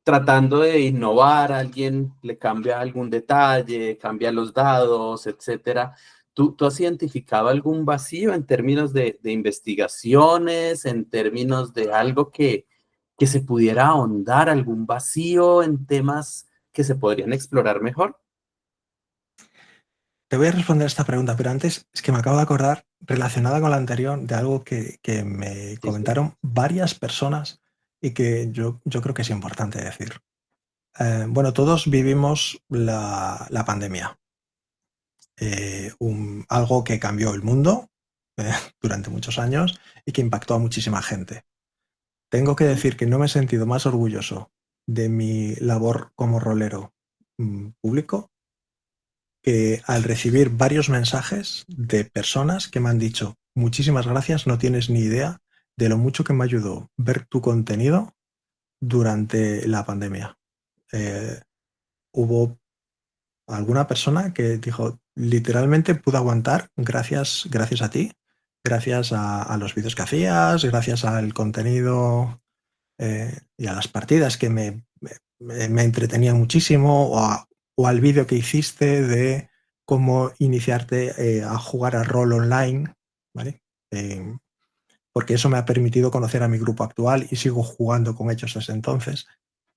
tratando de innovar, alguien le cambia algún detalle, cambia los dados, etcétera. ¿Tú has identificado algún vacío en términos de investigaciones, en términos de algo que se pudiera ahondar, algún vacío en temas que se podrían explorar mejor? Te voy a responder esta pregunta, pero antes es que me acabo de acordar, relacionada con la anterior, de algo que me Sí, sí. comentaron varias personas y que yo creo que es importante decir. Bueno, todos vivimos la pandemia, algo que cambió el mundo durante muchos años y que impactó a muchísima gente. Tengo que decir que no me he sentido más orgulloso de mi labor como rolero público que al recibir varios mensajes de personas que me han dicho: muchísimas gracias, no tienes ni idea de lo mucho que me ayudó ver tu contenido durante la pandemia. Eh, Hubo alguna persona que dijo: literalmente pude aguantar gracias a ti, gracias a los vídeos que hacías, gracias al contenido y a las partidas que me entretenían muchísimo, o al vídeo que hiciste de cómo iniciarte a jugar a rol online, ¿vale? Eh, Porque eso me ha permitido conocer a mi grupo actual y sigo jugando con ellos desde entonces.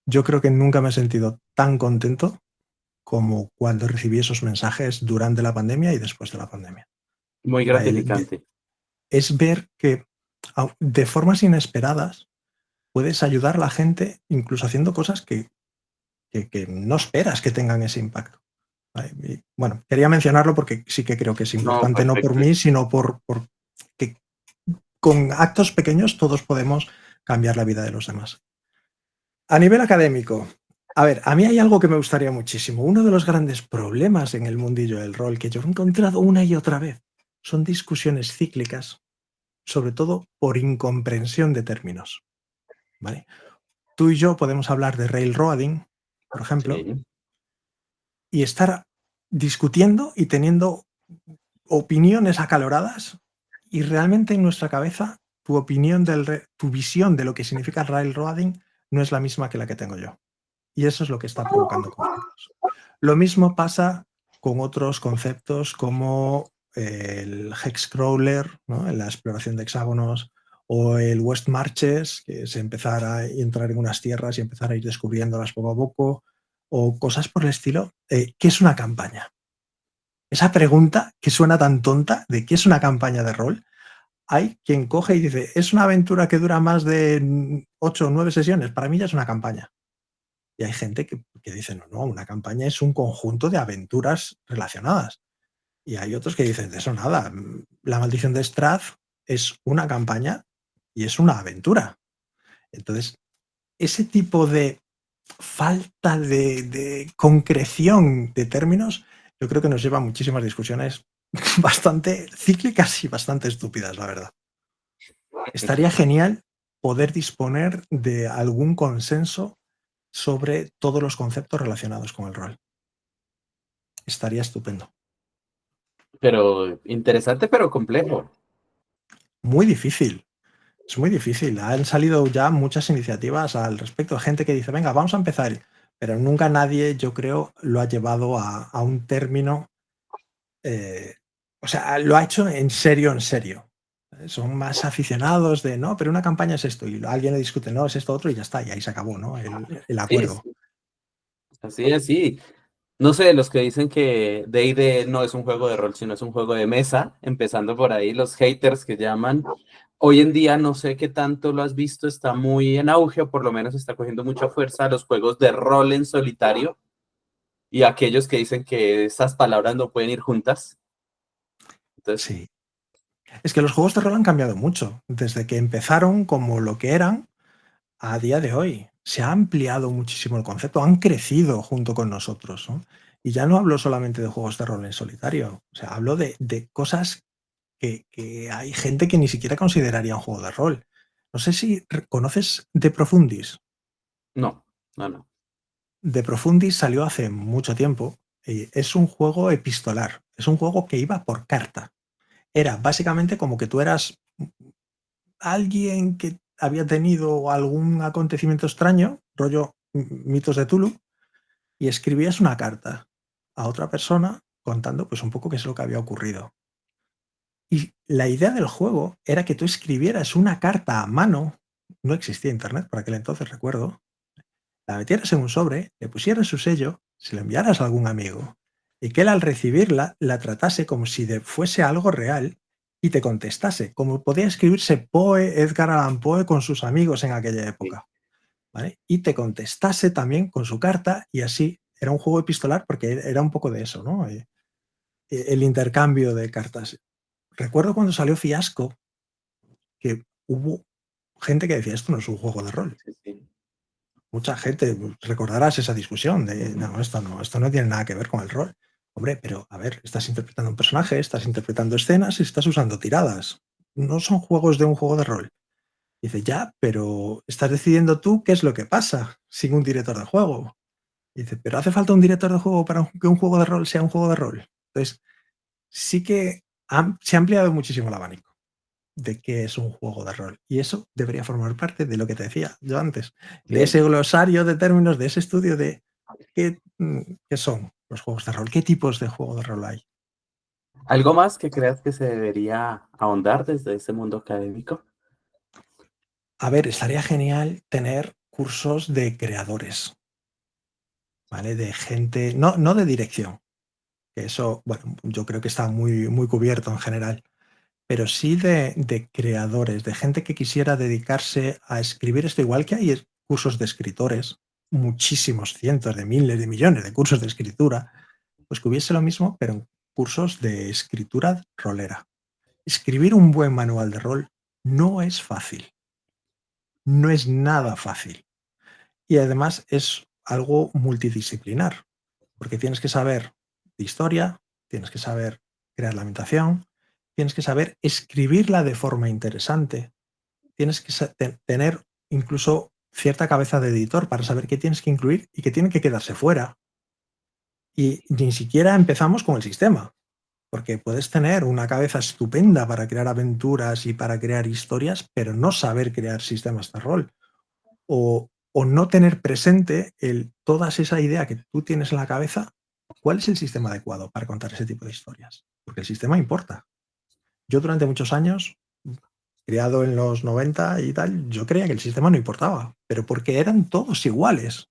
Yo creo que nunca me he sentido tan contento como cuando recibí esos mensajes durante la pandemia y después de la pandemia. Muy O sea, gratificante. es ver que de formas inesperadas puedes ayudar a la gente incluso haciendo cosas que no esperas que tengan ese impacto. ¿Vale? Y, bueno, quería mencionarlo porque sí que creo que es No, importante, no por perfecto. mí, sino por que con actos pequeños todos podemos cambiar la vida de los demás. A nivel académico, a ver, a mí hay algo que me gustaría muchísimo. Uno de los grandes problemas en el mundillo del rol que yo he encontrado una y otra vez son discusiones cíclicas, sobre todo por incomprensión de términos. ¿Vale? Tú y yo podemos hablar de railroading, por ejemplo, Sí. y estar discutiendo y teniendo opiniones acaloradas, y realmente en nuestra cabeza tu visión de lo que significa el railroading no es la misma que la que tengo yo. Y eso es lo que está provocando conflictos. Lo mismo pasa con otros conceptos como el hexcrawler, ¿no? En la exploración de hexágonos, o el West Marches, que es empezar a entrar en unas tierras y empezar a ir descubriéndolas poco a poco, o cosas por el estilo. ¿Qué es una campaña? Esa pregunta que suena tan tonta de qué es una campaña de rol, hay quien coge y dice: es una aventura que dura más de 8 o 9 sesiones, para mí ya es una campaña. Y hay gente que dice: no, no, una campaña es un conjunto de aventuras relacionadas. Y hay otros que dicen: de eso nada, la maldición de Strath es una campaña y es una aventura. Entonces, ese tipo de falta de concreción de términos, yo creo que nos lleva a muchísimas discusiones bastante cíclicas y bastante estúpidas, la verdad. Estaría genial poder disponer de algún consenso sobre todos los conceptos relacionados con el rol. Estaría estupendo. Pero interesante, pero complejo. Muy difícil, es muy difícil. Han salido ya muchas iniciativas al respecto, gente que dice: venga, vamos a empezar, pero nunca nadie, yo creo, lo ha llevado a un término, eh, o sea, lo ha hecho en serio, en serio. Son más aficionados de: no, pero una campaña es esto, y alguien le discute: no, es esto otro, y ya está, y ahí se acabó, ¿no? El Sí, acuerdo. sí, así es, sí. No sé, los que dicen que D&D no es un juego de rol, sino es un juego de mesa, empezando por ahí, los haters que llaman. Hoy en día, no sé qué tanto lo has visto, está muy en auge, o por lo menos está cogiendo mucha fuerza los juegos de rol en solitario y aquellos que dicen que esas palabras no pueden ir juntas. Entonces, Sí. Es que los juegos de rol han cambiado mucho, desde que empezaron como lo que eran a día de hoy. Se ha ampliado muchísimo el concepto, han crecido junto con nosotros, ¿no? Y ya no hablo solamente de juegos de rol en solitario, o sea, hablo de cosas que hay gente que ni siquiera consideraría un juego de rol. No sé si conoces De Profundis. no, no, no. De Profundis salió hace mucho tiempo. Y es un juego epistolar, es un juego que iba por carta. Era básicamente como que tú eras alguien que había tenido algún acontecimiento extraño, rollo mitos de Tulu, y escribías una carta a otra persona contando pues un poco qué es lo que había ocurrido. Y la idea del juego era que tú escribieras una carta a mano, no existía internet por aquel entonces, recuerdo, la metieras en un sobre, le pusieras su sello, se lo enviaras a algún amigo y que él al recibirla la tratase como si fuese algo real y te contestase, como podía escribirse Poe, Edgar Allan Poe con sus amigos en aquella Sí. época, ¿vale? Y te contestase también con su carta y así era un juego epistolar porque era un poco de eso, ¿no? El intercambio de cartas. Recuerdo cuando salió Fiasco que hubo gente que decía esto no es un juego de rol. Sí, sí. Mucha gente, recordarás esa discusión de no, esto no tiene nada que ver con el rol. Hombre, pero a ver, estás interpretando un personaje, estás interpretando escenas y estás usando tiradas. No son juegos de un juego de rol. Dice, ya, pero estás decidiendo tú qué es lo que pasa sin un director de juego. Dice, pero hace falta un director de juego para que un juego de rol sea un juego de rol. Entonces, sí que se ha ampliado muchísimo el abanico de qué es un juego de rol. Y eso debería formar parte de lo que te decía yo antes, de ese Bien. glosario de términos, de ese estudio de qué son los juegos de rol, qué tipos de juego de rol hay. ¿Algo más que creas que se debería ahondar desde ese mundo académico? A ver, estaría genial tener cursos de creadores, ¿vale? De gente, no de dirección, que eso, bueno, yo creo que está muy cubierto en general, pero sí de creadores, de gente que quisiera dedicarse a escribir esto, igual que hay cursos de escritores, muchísimos cientos de miles de millones de cursos de escritura, pues que hubiese lo mismo, pero en cursos de escritura rolera. Escribir un buen manual de rol no es fácil, no es nada fácil. Y además es algo multidisciplinar, porque tienes que saber de historia, tienes que saber crear la ambientación, tienes que saber escribirla de forma interesante, tienes que tener incluso cierta cabeza de editor para saber qué tienes que incluir y qué tiene que quedarse fuera. Y ni siquiera empezamos con el sistema, porque puedes tener una cabeza estupenda para crear aventuras y para crear historias, pero no saber crear sistemas de rol. O no tener presente toda esa idea que tú tienes en la cabeza, cuál es el sistema adecuado para contar ese tipo de historias. Porque el sistema importa. Yo durante muchos años, criado en los 90 y tal, yo creía que el sistema no importaba, pero porque eran todos iguales.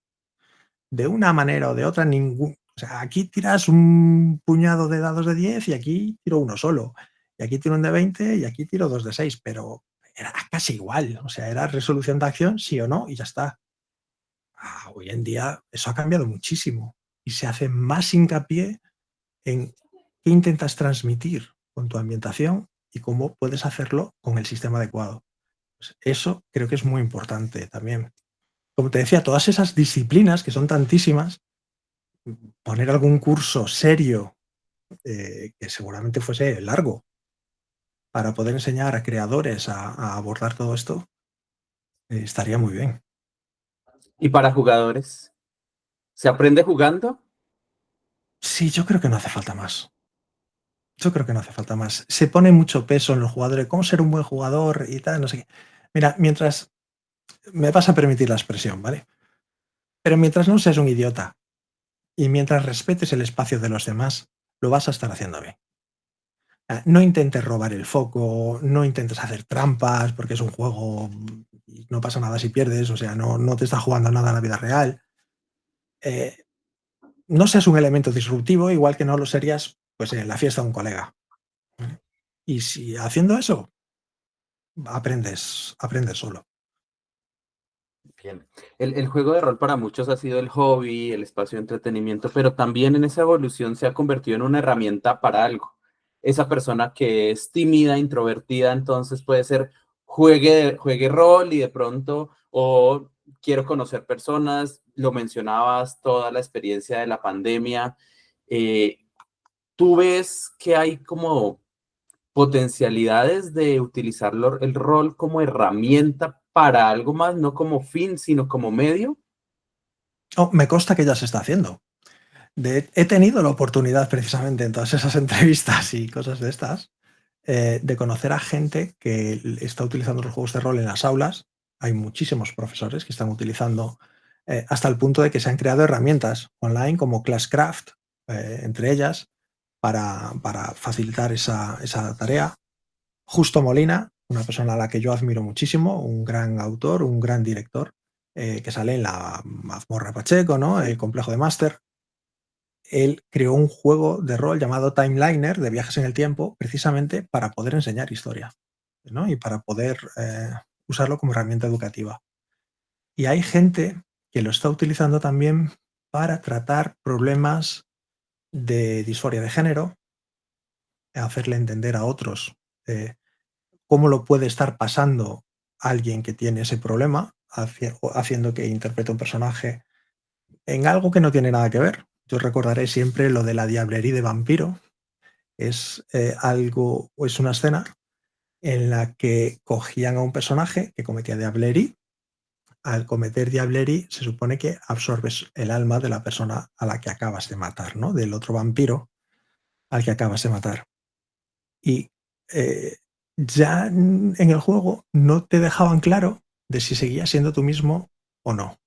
De una manera o de otra, o sea, aquí tiras un puñado de dados de 10 y aquí tiro uno solo. Y aquí tiro un de 20 y aquí tiro dos de 6, pero era casi igual. O sea, era resolución de acción, sí o no, y ya está. Hoy en día eso ha cambiado muchísimo y se hace más hincapié en qué intentas transmitir con tu ambientación y cómo puedes hacerlo con el sistema adecuado. Pues eso creo que es muy importante también. Como te decía, todas esas disciplinas que son tantísimas, poner algún curso serio que seguramente fuese largo para poder enseñar a creadores a abordar todo esto, estaría muy bien. ¿Y para jugadores? ¿Se aprende jugando? Sí, yo creo que no hace falta más. Yo creo que no hace falta más. Se pone mucho peso en los jugadores, cómo ser un buen jugador y tal, no sé qué. Mira, mientras me vas a permitir la expresión, ¿vale? Pero mientras no seas un idiota y mientras respetes el espacio de los demás, lo vas a estar haciendo bien. No intentes robar el foco, no intentes hacer trampas, porque es un juego y no pasa nada si pierdes, o sea, no te está jugando nada en la vida real. Eh, no seas un elemento disruptivo, igual que no lo serías pues, en la fiesta de un colega. ¿Vale? Y si haciendo eso, aprendes solo. Bien. El juego de rol para muchos ha sido el hobby, el espacio de entretenimiento, pero también en esa evolución se ha convertido en una herramienta para algo. Esa persona que es tímida, introvertida, entonces puede ser juegue rol y de pronto, o quiero conocer personas, lo mencionabas, toda la experiencia de la pandemia. Eh, ¿Tú ves que hay como potencialidades de utilizar el rol como herramienta para algo más, no como fin, sino como medio? Oh, me consta que ya se está haciendo. He tenido la oportunidad precisamente en todas esas entrevistas y cosas de estas de conocer a gente que está utilizando los juegos de rol en las aulas. Hay muchísimos profesores que están utilizando hasta el punto de que se han creado herramientas online como Classcraft, entre ellas, para facilitar esa tarea. Justo Molina, una persona a la que yo admiro muchísimo, un gran autor, un gran director, que sale en la Mazmorra Pacheco, ¿no? El Sí. complejo de máster. Él creó un juego de rol llamado Timeliner, de viajes en el tiempo, precisamente para poder enseñar historia, ¿no? Y para poder usarlo como herramienta educativa. Y hay gente que lo está utilizando también para tratar problemas de disforia de género, hacerle entender a otros eh, cómo lo puede estar pasando alguien que tiene ese problema, haciendo que interprete un personaje en algo que no tiene nada que ver. Yo recordaré siempre lo de la diablería de vampiro. Es algo, o es una escena en la que cogían a un personaje que cometía diablería. Al cometer diablería se supone que absorbes el alma de la persona a la que acabas de matar, ¿no? Del otro vampiro al que acabas de matar. Y ya en el juego no te dejaban claro de si seguías siendo tú mismo o no.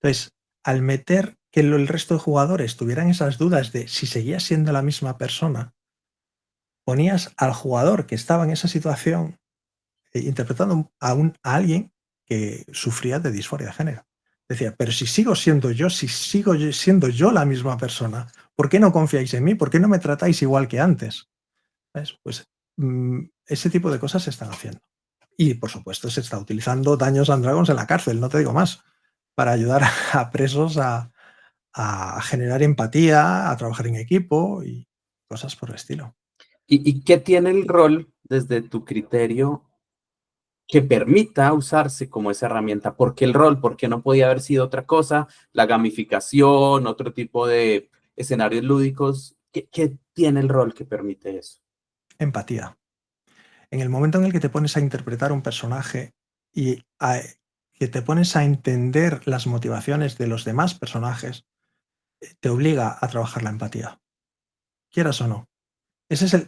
Entonces, al meter que el resto de jugadores tuvieran esas dudas de si seguías siendo la misma persona, ponías al jugador que estaba en esa situación interpretando a alguien que sufría de disforia de género. Decía, pero si sigo siendo yo, si sigo siendo yo la misma persona, ¿por qué no confiáis en mí? ¿Por qué no me tratáis igual que antes? ¿Ves? Pues ese tipo de cosas se están haciendo. Y por supuesto se está utilizando Dungeons and Dragons en la cárcel, no te digo más, para ayudar a presos a generar empatía, a trabajar en equipo y cosas por el estilo. ¿Y qué tiene el rol desde tu criterio que permita usarse como esa herramienta? ¿Por qué el rol? ¿Por qué no podía haber sido otra cosa? La gamificación, otro tipo de escenarios lúdicos. ¿Qué tiene el rol que permite eso? Empatía. En el momento en el que te pones a interpretar un personaje y que te pones a entender las motivaciones de los demás personajes, te obliga a trabajar la empatía, quieras o no.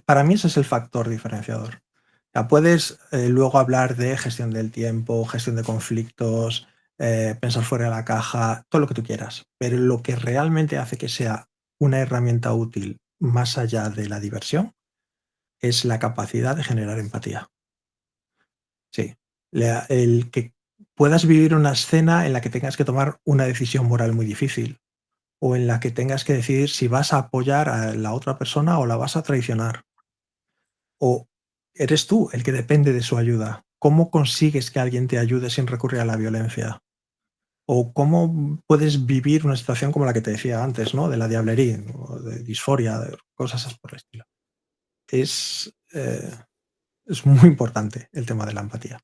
Para mí ese es el factor diferenciador. Ya puedes luego hablar de gestión del tiempo, gestión de conflictos, pensar fuera de la caja, todo lo que tú quieras, pero lo que realmente hace que sea una herramienta útil más allá de la diversión es la capacidad de generar empatía. Sí, el que puedas vivir una escena en la que tengas que tomar una decisión moral muy difícil o en la que tengas que decidir si vas a apoyar a la otra persona o la vas a traicionar. O eres tú el que depende de su ayuda. ¿Cómo consigues que alguien te ayude sin recurrir a la violencia? O cómo puedes vivir una situación como la que te decía antes, ¿no? De la diablería, o de disforia, de cosas por el estilo. Es, eh, es muy importante el tema de la empatía.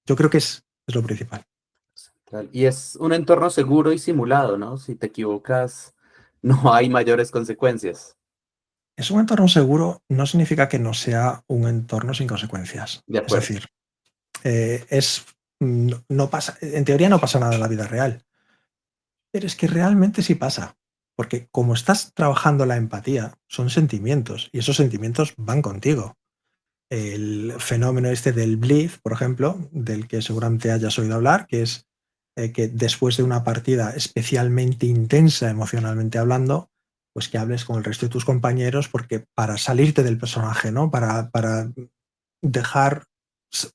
Yo creo que es lo principal. Y es un entorno seguro y simulado, ¿no? Si te equivocas, no hay mayores consecuencias. Es un entorno seguro no significa que no sea un entorno sin consecuencias. De Es acuerdo. decir, no pasa, en teoría no pasa nada en la vida real, pero es que realmente sí pasa, porque como estás trabajando la empatía, son sentimientos y esos sentimientos van contigo. El fenómeno este del Blitz, por ejemplo, del que seguramente hayas oído hablar, que es que después de una partida especialmente intensa emocionalmente hablando, pues que hables con el resto de tus compañeros porque para salirte del personaje, ¿no? Para dejar,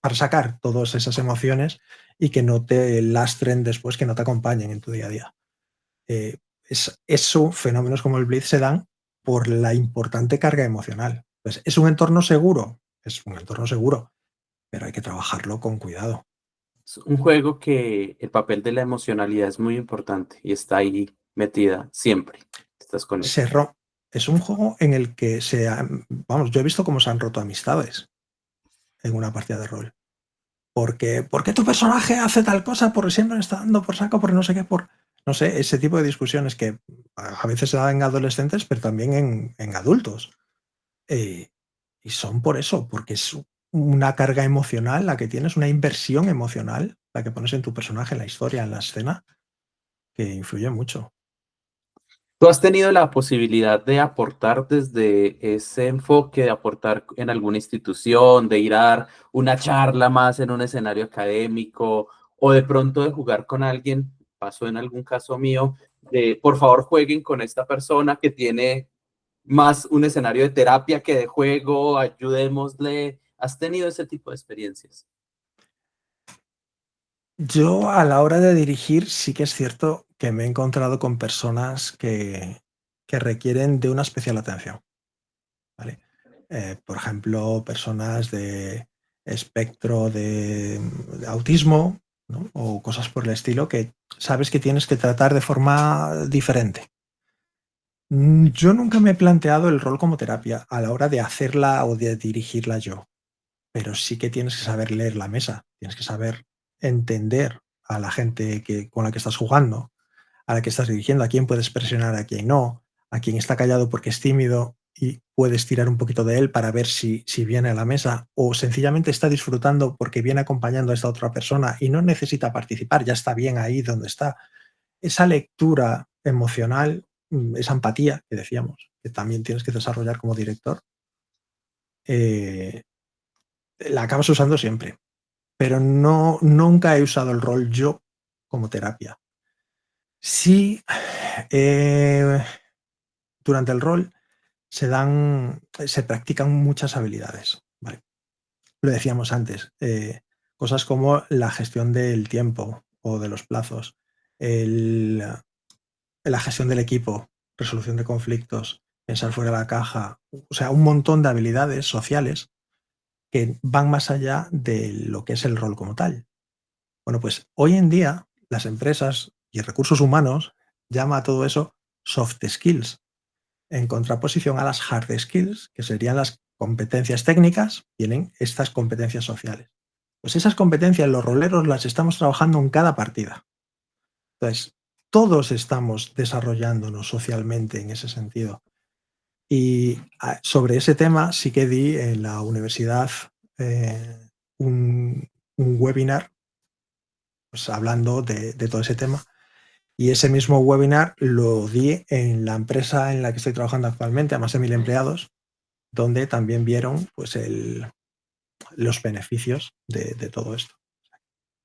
para sacar todas esas emociones y que no te lastren después, que no te acompañen en tu día a día. eso, fenómenos como el Blitz se dan por la importante carga emocional. Entonces, ¿es un entorno seguro? Es un entorno seguro, pero hay que trabajarlo con cuidado. Es un juego que el papel de la emocionalidad es muy importante y está ahí metida siempre. Estás con él. Es un juego en el que vamos, yo he visto cómo se han roto amistades en una partida de rol. ¿Por qué tu personaje hace tal cosa? Porque siempre está dando por saco, por no sé qué, por no sé, ese tipo de discusiones que a veces se dan en adolescentes, pero también en adultos. Eh, y son por eso, porque es una carga emocional la que tienes, una inversión emocional la que pones en tu personaje, en la historia, en la escena, que influye mucho. ¿Tú has tenido la posibilidad de aportar desde ese enfoque, de aportar en alguna institución, de ir a dar una charla más en un escenario académico o de pronto de jugar con alguien? Pasó en algún caso mío, de por favor jueguen con esta persona que tiene más un escenario de terapia que de juego, ayudémosle. ¿Has tenido ese tipo de experiencias? Yo a la hora de dirigir sí que es cierto que me he encontrado con personas que requieren de una especial atención, ¿vale? Por ejemplo, personas de espectro de autismo, ¿no? O cosas por el estilo que sabes que tienes que tratar de forma diferente. Yo nunca me he planteado el rol como terapia a la hora de hacerla o de dirigirla yo, pero sí que tienes que saber leer la mesa, tienes que saber entender a la gente con la que estás jugando, a la que estás dirigiendo, a quién puedes presionar, a quién no, a quién está callado porque es tímido y puedes tirar un poquito de él para ver si viene a la mesa o sencillamente está disfrutando porque viene acompañando a esta otra persona y no necesita participar, ya está bien ahí donde está. Esa lectura emocional, esa empatía que decíamos, que también tienes que desarrollar como director, eh, la acabas usando siempre, pero nunca he usado el rol yo como terapia. Sí, eh, durante el rol se practican muchas habilidades, ¿vale? Lo decíamos antes, cosas como la gestión del tiempo o de los plazos, el, la gestión del equipo, resolución de conflictos, pensar fuera de la caja, o sea, un montón de habilidades sociales que van más allá de lo que es el rol como tal. Bueno, pues hoy en día las empresas y recursos humanos llama a todo eso soft skills, en contraposición a las hard skills, que serían las competencias técnicas, tienen estas competencias sociales. Pues esas competencias los roleros las estamos trabajando en cada partida. Entonces, todos estamos desarrollándonos socialmente en ese sentido. Y sobre ese tema sí que di en la universidad eh, un webinar pues, hablando de todo ese tema. Y ese mismo webinar lo di en la empresa en la que estoy trabajando actualmente, a más de 1000 empleados, donde también vieron pues, los beneficios de todo esto.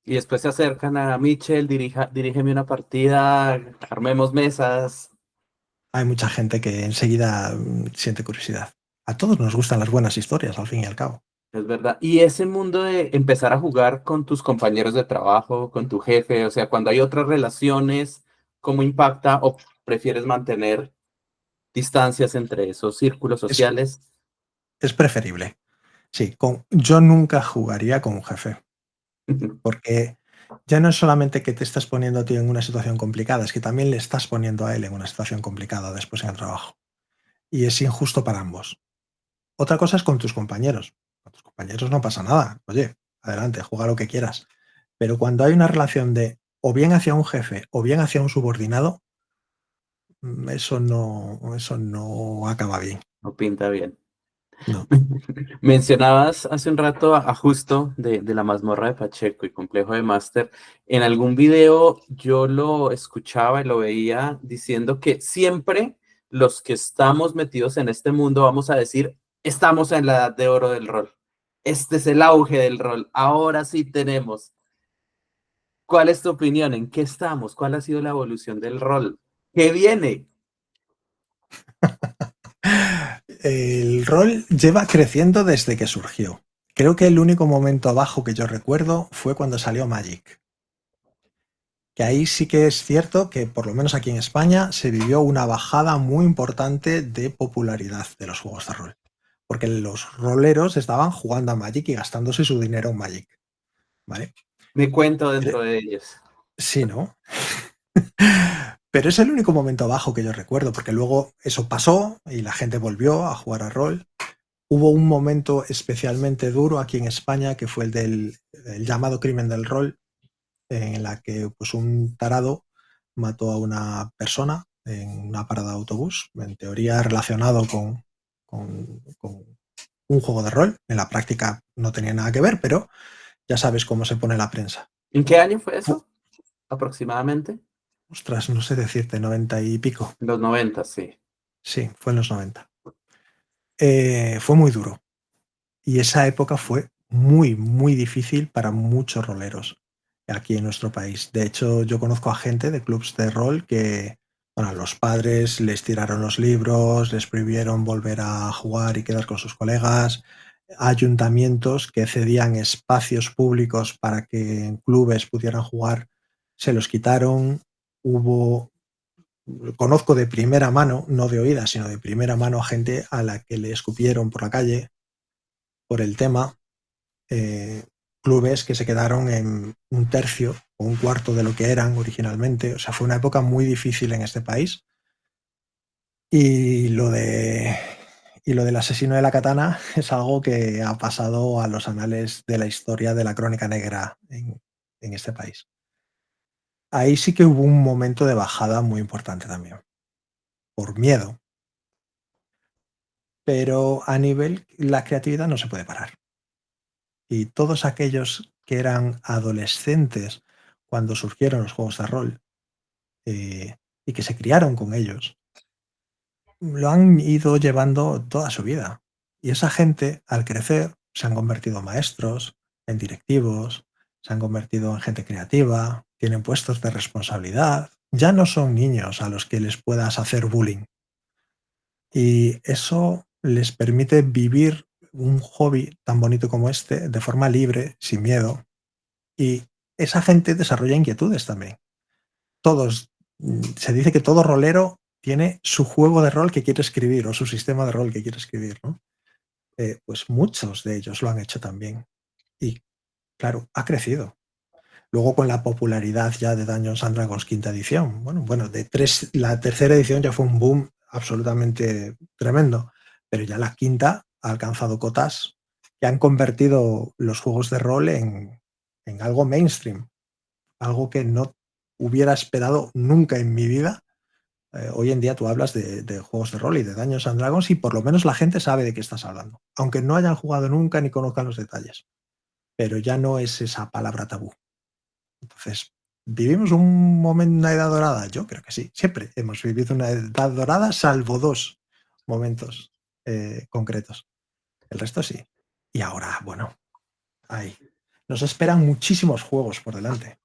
Y después se acercan a Mitchell, dirígeme una partida, armemos mesas. Hay mucha gente que enseguida siente curiosidad. A todos nos gustan las buenas historias, al fin y al cabo. Es verdad. Y ese mundo de empezar a jugar con tus compañeros de trabajo, con tu jefe, o sea, cuando hay otras relaciones, ¿cómo impacta o prefieres mantener distancias entre esos círculos Es, sociales? es preferible. Sí, yo nunca jugaría con un jefe, porque ya no es solamente que te estás poniendo a ti en una situación complicada, es que también le estás poniendo a él en una situación complicada después en el trabajo. Y es injusto para ambos. Otra cosa es con tus compañeros. Con tus compañeros no pasa nada. Oye, adelante, juega lo que quieras. Pero cuando hay una relación de o bien hacia un jefe o bien hacia un subordinado, eso no acaba bien. No pinta bien. No. Mencionabas hace un rato a Justo de la mazmorra de Pacheco y complejo de máster. En algún video yo lo escuchaba y lo veía diciendo que siempre los que estamos metidos en este mundo vamos a decir, estamos en la edad de oro del rol. Este es el auge del rol. Ahora sí tenemos. ¿Cuál es tu opinión? ¿En qué estamos? ¿Cuál ha sido la evolución del rol? ¿Qué viene? El rol lleva creciendo desde que surgió. Creo que el único momento abajo que yo recuerdo fue cuando salió Magic. Que ahí sí que es cierto que, por lo menos aquí en España, se vivió una bajada muy importante de popularidad de los juegos de rol. Porque los roleros estaban jugando a Magic y gastándose su dinero en Magic. ¿Vale? Me cuento Pero, dentro de ellos. sí, ¿no? Pero es el único momento bajo que yo recuerdo, porque luego eso pasó y la gente volvió a jugar a rol. Hubo un momento especialmente duro aquí en España, que fue el llamado crimen del rol, en la que pues, un tarado mató a una persona en una parada de autobús, en teoría relacionado con un juego de rol. En la práctica no tenía nada que ver, pero ya sabes cómo se pone la prensa. ¿En qué año fue eso? Aproximadamente. Ostras, no sé decirte, 90 y pico. En los 90, sí. Sí, fue en los 90. Fue muy duro. Y esa época fue muy, muy difícil para muchos roleros aquí en nuestro país. De hecho, yo conozco a gente de clubs de rol que, bueno, los padres les tiraron los libros, les prohibieron volver a jugar y quedar con sus colegas. Ayuntamientos que cedían espacios públicos para que en clubes pudieran jugar, se los quitaron. Hubo, conozco de primera mano, no de oídas, sino de primera mano a gente a la que le escupieron por la calle por el tema, eh, clubes que se quedaron en un tercio o un cuarto de lo que eran originalmente. O sea, fue una época muy difícil en este país. Y y lo del asesino de la katana es algo que ha pasado a los anales de la historia de la crónica negra en este país. Ahí sí que hubo un momento de bajada muy importante también, por miedo. Pero a nivel, la creatividad no se puede parar. Y todos aquellos que eran adolescentes cuando surgieron los juegos de rol, y que se criaron con ellos, lo han ido llevando toda su vida. Y esa gente, al crecer, se han convertido en maestros, en directivos, se han convertido en gente creativa, tienen puestos de responsabilidad. Ya no son niños a los que les puedas hacer bullying. Y eso les permite vivir un hobby tan bonito como este de forma libre, sin miedo. Y esa gente desarrolla inquietudes también. Todos, se dice que todo rolero tiene su juego de rol que quiere escribir o su sistema de rol que quiere escribir, ¿no? Pues muchos de ellos lo han hecho también. Y claro, ha crecido. Luego con la popularidad ya de Dungeons and Dragons quinta edición, bueno, la tercera edición ya fue un boom absolutamente tremendo, pero ya la quinta ha alcanzado cotas que han convertido los juegos de rol en algo mainstream, algo que no hubiera esperado nunca en mi vida. Hoy en día tú hablas de juegos de rol y de Dungeons and Dragons y por lo menos la gente sabe de qué estás hablando, aunque no hayan jugado nunca ni conozcan los detalles, pero ya no es esa palabra tabú. Entonces, ¿vivimos un momento, una edad dorada? Yo creo que sí, siempre hemos vivido una edad dorada, salvo dos momentos concretos. El resto sí. Y ahora, bueno, ahí. Nos esperan muchísimos juegos por delante.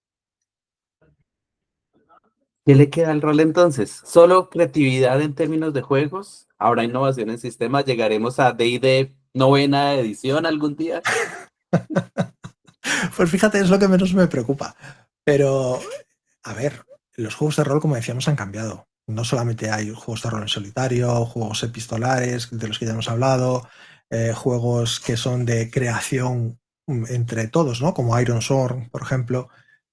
¿Qué le queda al rol entonces? ¿Solo creatividad en términos de juegos? ¿Habrá innovación en sistemas? ¿Llegaremos a D&D novena edición algún día? Pues fíjate, es lo que menos me preocupa. Pero, a ver, los juegos de rol, como decíamos, han cambiado. No solamente hay juegos de rol en solitario, juegos epistolares, de los que ya hemos hablado, juegos que son de creación entre todos, ¿no? Como Iron Sword, por ejemplo,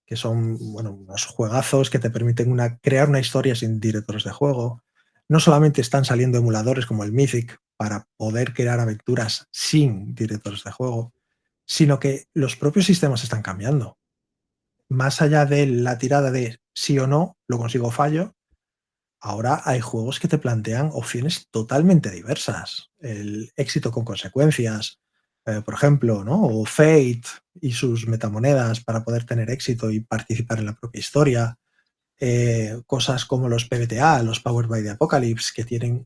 que son, bueno, unos juegazos que te permiten crear una historia sin directores de juego. No solamente están saliendo emuladores como el Mythic para poder crear aventuras sin directores de juego, sino que los propios sistemas están cambiando. Más allá de la tirada de sí o no, lo consigo o fallo, ahora hay juegos que te plantean opciones totalmente diversas. El éxito con consecuencias, por ejemplo, ¿no? O Fate y sus metamonedas para poder tener éxito y participar en la propia historia. Cosas como los PBTA, los Powered by the Apocalypse, que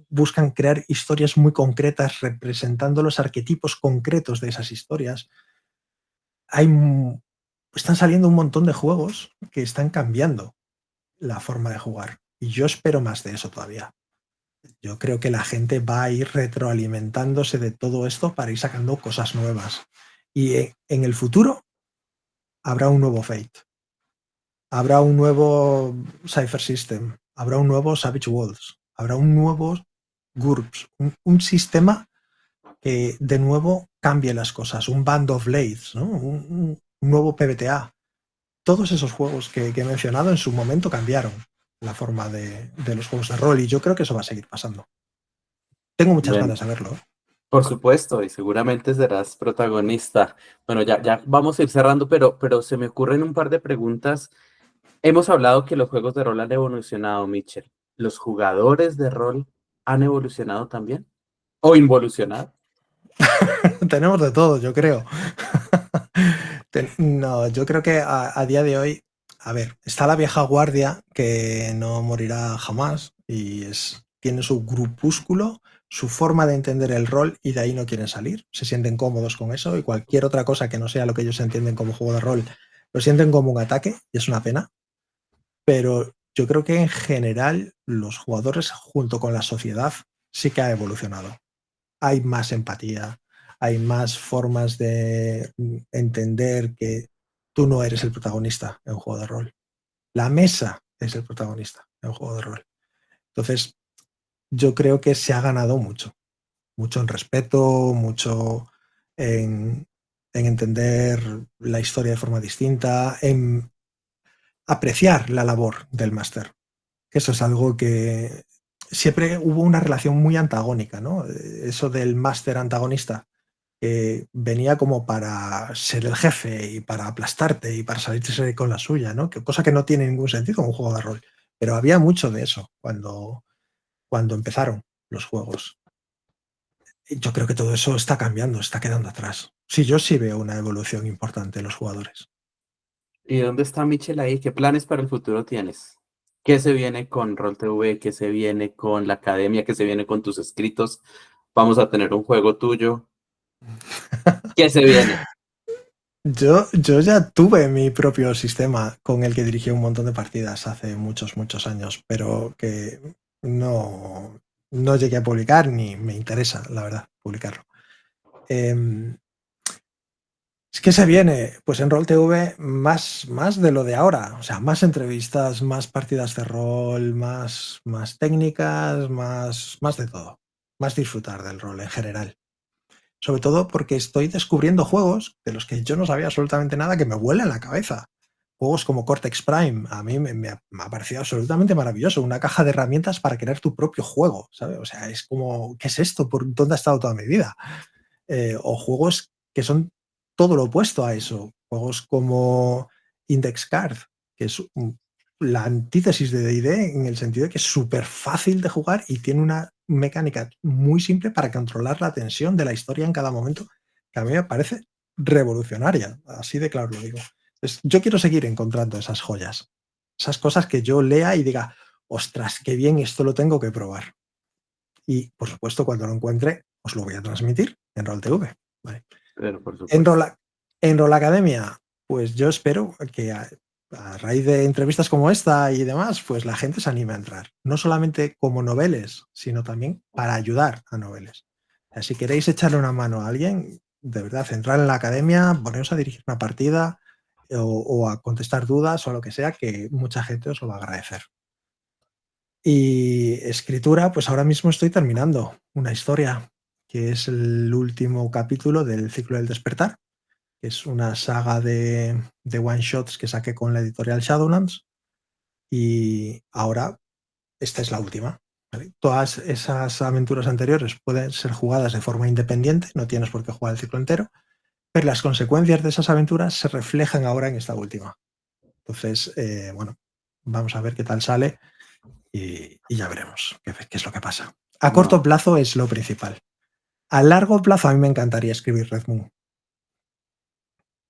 buscan crear historias muy concretas representando los arquetipos concretos de esas historias. Hay Están saliendo un montón de juegos que están cambiando la forma de jugar. Y yo espero más de eso todavía. Yo creo que la gente va a ir retroalimentándose de todo esto para ir sacando cosas nuevas. Y en el futuro habrá un nuevo Fate. habrá un nuevo Cypher System, habrá un nuevo Savage Worlds, habrá un nuevo GURPS, un sistema que de nuevo cambie las cosas, un Band of Blades, ¿no? Un nuevo PBTA. Todos esos juegos que he mencionado en su momento cambiaron la forma de los juegos de rol y yo creo que eso va a seguir pasando. Tengo muchas Bueno, ganas de verlo. por supuesto, y seguramente serás protagonista. Bueno, ya vamos a ir cerrando, pero se me ocurren un par de preguntas. Hemos hablado que los juegos de rol han evolucionado, Mitchell. ¿Los jugadores de rol han evolucionado también? ¿O involucionado? Tenemos de todo, yo creo. No, yo creo que a día de hoy, a ver, está la vieja guardia que no morirá jamás y tiene su grupúsculo, su forma de entender el rol y de ahí no quieren salir. Se sienten cómodos con eso y cualquier otra cosa que no sea lo que ellos entienden como juego de rol, lo sienten como un ataque y es una pena. Pero yo creo que en general los jugadores junto con la sociedad sí que ha evolucionado. Hay más empatía, hay más formas de entender que tú no eres el protagonista en un juego de rol. La mesa es el protagonista en un juego de rol. Entonces, yo creo que se ha ganado mucho. Mucho en respeto, mucho en entender la historia de forma distinta, en apreciar la labor del máster. Eso es algo que siempre hubo una relación muy antagónica, ¿no? Eso del máster antagonista, que venía como para ser el jefe y para aplastarte y para salirse con la suya, ¿no? Cosa que no tiene ningún sentido en un juego de rol. Pero había mucho de eso cuando empezaron los juegos. Y yo creo que todo eso está cambiando, está quedando atrás. Sí, yo sí veo una evolución importante en los jugadores. ¿Y dónde está Mitchell ahí? ¿Qué planes para el futuro tienes? ¿Qué se viene con RollTV? ¿Qué se viene con la academia? ¿Qué se viene con tus escritos? Vamos a tener un juego tuyo. ¿Qué se viene? Yo ya tuve mi propio sistema con el que dirigí un montón de partidas hace muchos, muchos años, pero que no llegué a publicar ni me interesa, la verdad, publicarlo. Es que se viene, pues en RollTV más de lo de ahora, o sea, más entrevistas, más partidas de rol, más técnicas, más de todo, más disfrutar del rol en general. Sobre todo porque estoy descubriendo juegos de los que yo no sabía absolutamente nada que me vuelan la cabeza. Juegos como Cortex Prime, a mí me ha parecido absolutamente maravilloso. Una caja de herramientas para crear tu propio juego, ¿sabes? O sea, es como, ¿qué es esto? ¿Por dónde ha estado toda mi vida? O juegos que son todo lo opuesto a eso. Juegos como Index Card, que es la antítesis de D&D en el sentido de que es súper fácil de jugar y tiene una mecánica muy simple para controlar la tensión de la historia en cada momento, que a mí me parece revolucionaria, así de claro lo digo. Entonces, yo quiero seguir encontrando esas joyas, esas cosas que yo lea y diga, ostras, qué bien, esto lo tengo que probar. Y, por supuesto, cuando lo encuentre, os lo voy a transmitir en RollTV. ¿Vale? Pero por En supuesto. Roll, en Roll Academia, pues yo espero que a raíz de entrevistas como esta y demás, pues la gente se anime a entrar. No solamente como noveles, sino también para ayudar a noveles. O sea, si queréis echarle una mano a alguien, de verdad, entrar en la academia, poneros a dirigir una partida o a contestar dudas o a lo que sea, que mucha gente os lo va a agradecer. Y escritura, pues ahora mismo estoy terminando una historia que es el último capítulo del ciclo del despertar, que es una saga de one shots que saqué con la editorial Shadowlands y ahora esta es la última. ¿Vale? Todas esas aventuras anteriores pueden ser jugadas de forma independiente, no tienes por qué jugar el ciclo entero, pero las consecuencias de esas aventuras se reflejan ahora en esta última. Entonces, bueno, vamos a ver qué tal sale y ya veremos qué es lo que pasa. A corto No. plazo es lo principal. A largo plazo a mí me encantaría escribir Red Moon.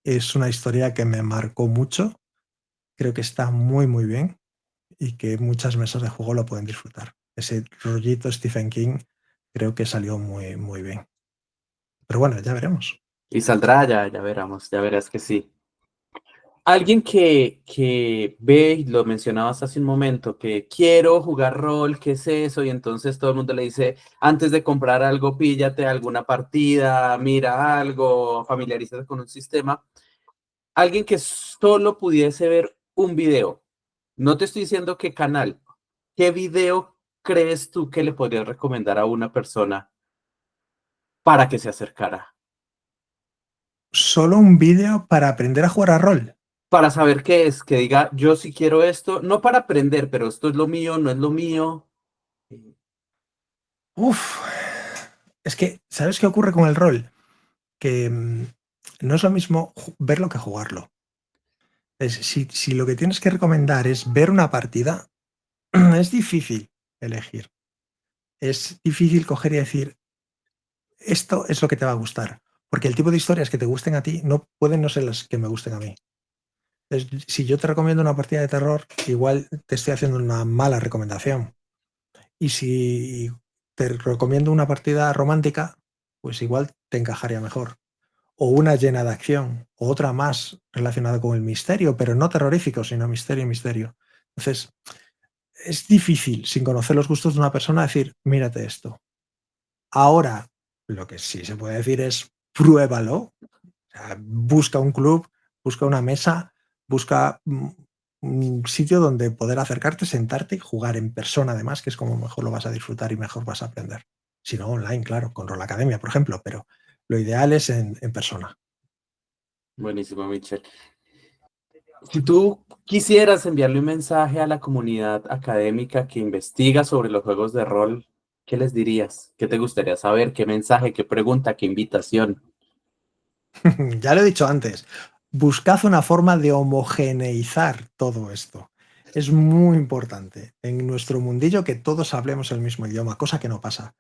Es una historia que me marcó mucho, creo que está muy muy bien y que muchas mesas de juego lo pueden disfrutar. Ese rollito Stephen King creo que salió muy muy bien. Pero bueno, ya veremos. Y saldrá, ya veremos, ya verás que sí. Alguien que ve, y lo mencionabas hace un momento, que quiero jugar rol, ¿qué es eso? Y entonces todo el mundo le dice, antes de comprar algo, píllate alguna partida, mira algo, familiarízate con un sistema. Alguien que solo pudiese ver un video. No te estoy diciendo qué canal. ¿Qué video crees tú que le podrías recomendar a una persona para que se acercara? Solo un vídeo para aprender a jugar a rol. Para saber qué es, que diga, yo sí quiero esto, no para aprender, pero esto es lo mío, no es lo mío. Uf, es que, ¿sabes qué ocurre con el rol? Que no es lo mismo verlo que jugarlo. Si lo que tienes que recomendar es ver una partida, es difícil elegir. Es difícil coger y decir, esto es lo que te va a gustar. Porque el tipo de historias que te gusten a ti no pueden no ser las que me gusten a mí. Si yo te recomiendo una partida de terror, igual te estoy haciendo una mala recomendación. Y si te recomiendo una partida romántica, pues igual te encajaría mejor. O una llena de acción, o otra más relacionada con el misterio, pero no terrorífico, sino misterio y misterio. Entonces, es difícil, sin conocer los gustos de una persona, decir, mírate esto. Ahora, lo que sí se puede decir es, pruébalo. O sea, busca un club, busca una mesa, busca un sitio donde poder acercarte, sentarte y jugar en persona, además, que es como mejor lo vas a disfrutar y mejor vas a aprender. Si no, online, claro, con Roll Academia, por ejemplo, pero lo ideal es en persona. Buenísimo, Michelle. Si tú quisieras enviarle un mensaje a la comunidad académica que investiga sobre los juegos de rol, ¿qué les dirías? ¿Qué te gustaría saber? ¿Qué mensaje? ¿Qué pregunta? ¿Qué invitación? Ya lo he dicho antes, buscad una forma de homogeneizar todo esto. Es muy importante en nuestro mundillo que todos hablemos el mismo idioma, cosa que no pasa.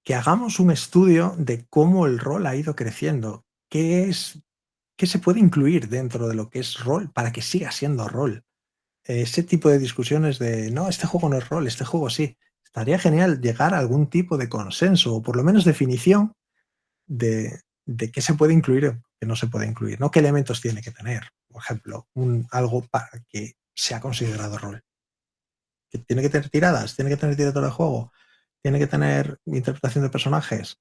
Que hagamos un estudio de cómo el rol ha ido creciendo, qué se puede incluir dentro de lo que es rol para que siga siendo rol. Ese tipo de discusiones de, no, este juego no es rol, este juego sí. Estaría genial llegar a algún tipo de consenso o por lo menos definición de qué se puede incluir o qué no se puede incluir, ¿no? ¿Qué elementos tiene que tener? Por ejemplo, algo para que sea considerado rol. Que tiene que tener tiradas, tiene que tener director de juego, tiene que tener interpretación de personajes.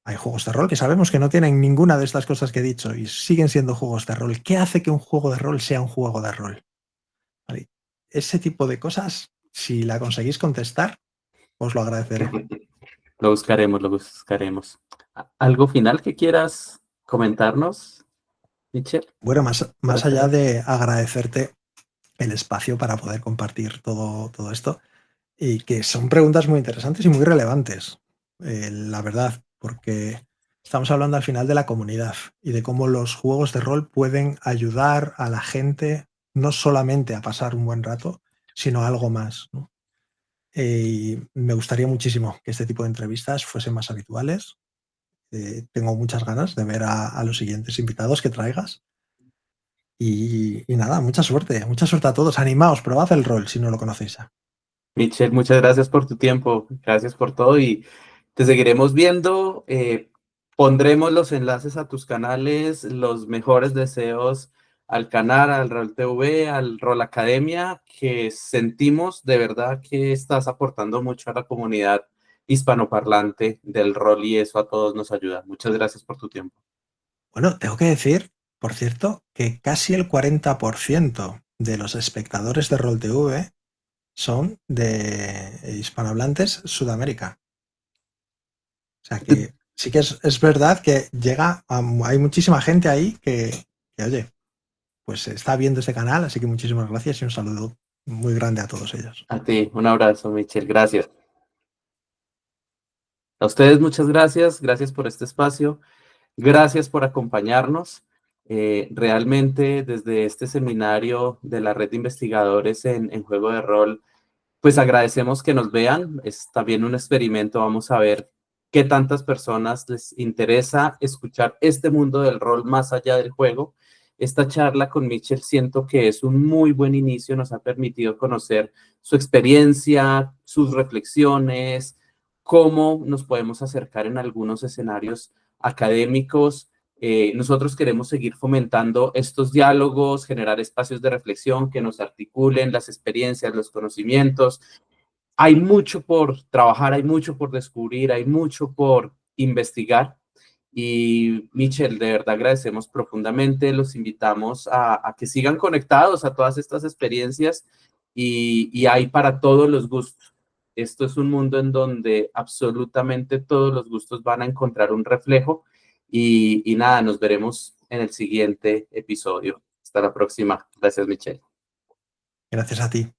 Hay juegos de rol que sabemos que no tienen ninguna de estas cosas que he dicho y siguen siendo juegos de rol. ¿Qué hace que un juego de rol sea un juego de rol? ¿Vale? Ese tipo de cosas, si la conseguís contestar, os lo agradeceré. Lo buscaremos, lo buscaremos. ¿Algo final que quieras comentarnos, Michelle, Bueno, para más allá cerrar? de agradecerte el espacio para poder compartir todo esto, y que son preguntas muy interesantes y muy relevantes, la verdad, porque estamos hablando al final de la comunidad y de cómo los juegos de rol pueden ayudar a la gente no solamente a pasar un buen rato, sino a algo más, ¿no? Y me gustaría muchísimo que este tipo de entrevistas fuesen más habituales. Tengo muchas ganas de ver a los siguientes invitados que traigas. Y nada, mucha suerte a todos. Animaos, probad el rol si no lo conocéis ya. Michelle, muchas gracias por tu tiempo, gracias por todo y te seguiremos viendo. Pondremos los enlaces a tus canales, los mejores deseos al canal, al Rol TV, al Rol Academia, que sentimos de verdad que estás aportando mucho a la comunidad hispanoparlante del rol y eso a todos nos ayuda. Muchas gracias por tu tiempo. Bueno, tengo que decir, por cierto, que casi el 40% de los espectadores de Rol TV son de hispanohablantes Sudamérica. O sea que sí que es verdad que hay muchísima gente ahí que, oye, pues está viendo este canal, así que muchísimas gracias y un saludo muy grande a todos ellos. A ti, un abrazo, Michelle, gracias. A ustedes muchas gracias, gracias por este espacio. Gracias por acompañarnos. Realmente desde este seminario de la red de investigadores en juego de rol, pues agradecemos que nos vean. Es también un experimento. Vamos a ver qué tantas personas les interesa escuchar este mundo del rol más allá del juego. Esta charla con Mitchell siento que es un muy buen inicio. Nos ha permitido conocer su experiencia, sus reflexiones, cómo nos podemos acercar en algunos escenarios académicos. Nosotros queremos seguir fomentando estos diálogos, generar espacios de reflexión que nos articulen las experiencias, los conocimientos. Hay mucho por trabajar, hay mucho por descubrir, hay mucho por investigar Y Michel, de verdad agradecemos profundamente, los invitamos a que sigan conectados a todas estas experiencias y hay para todos los gustos. Esto es un mundo en donde absolutamente todos los gustos van a encontrar un reflejo y nada, nos veremos en el siguiente episodio. Hasta la próxima. Gracias, Michelle. Gracias a ti.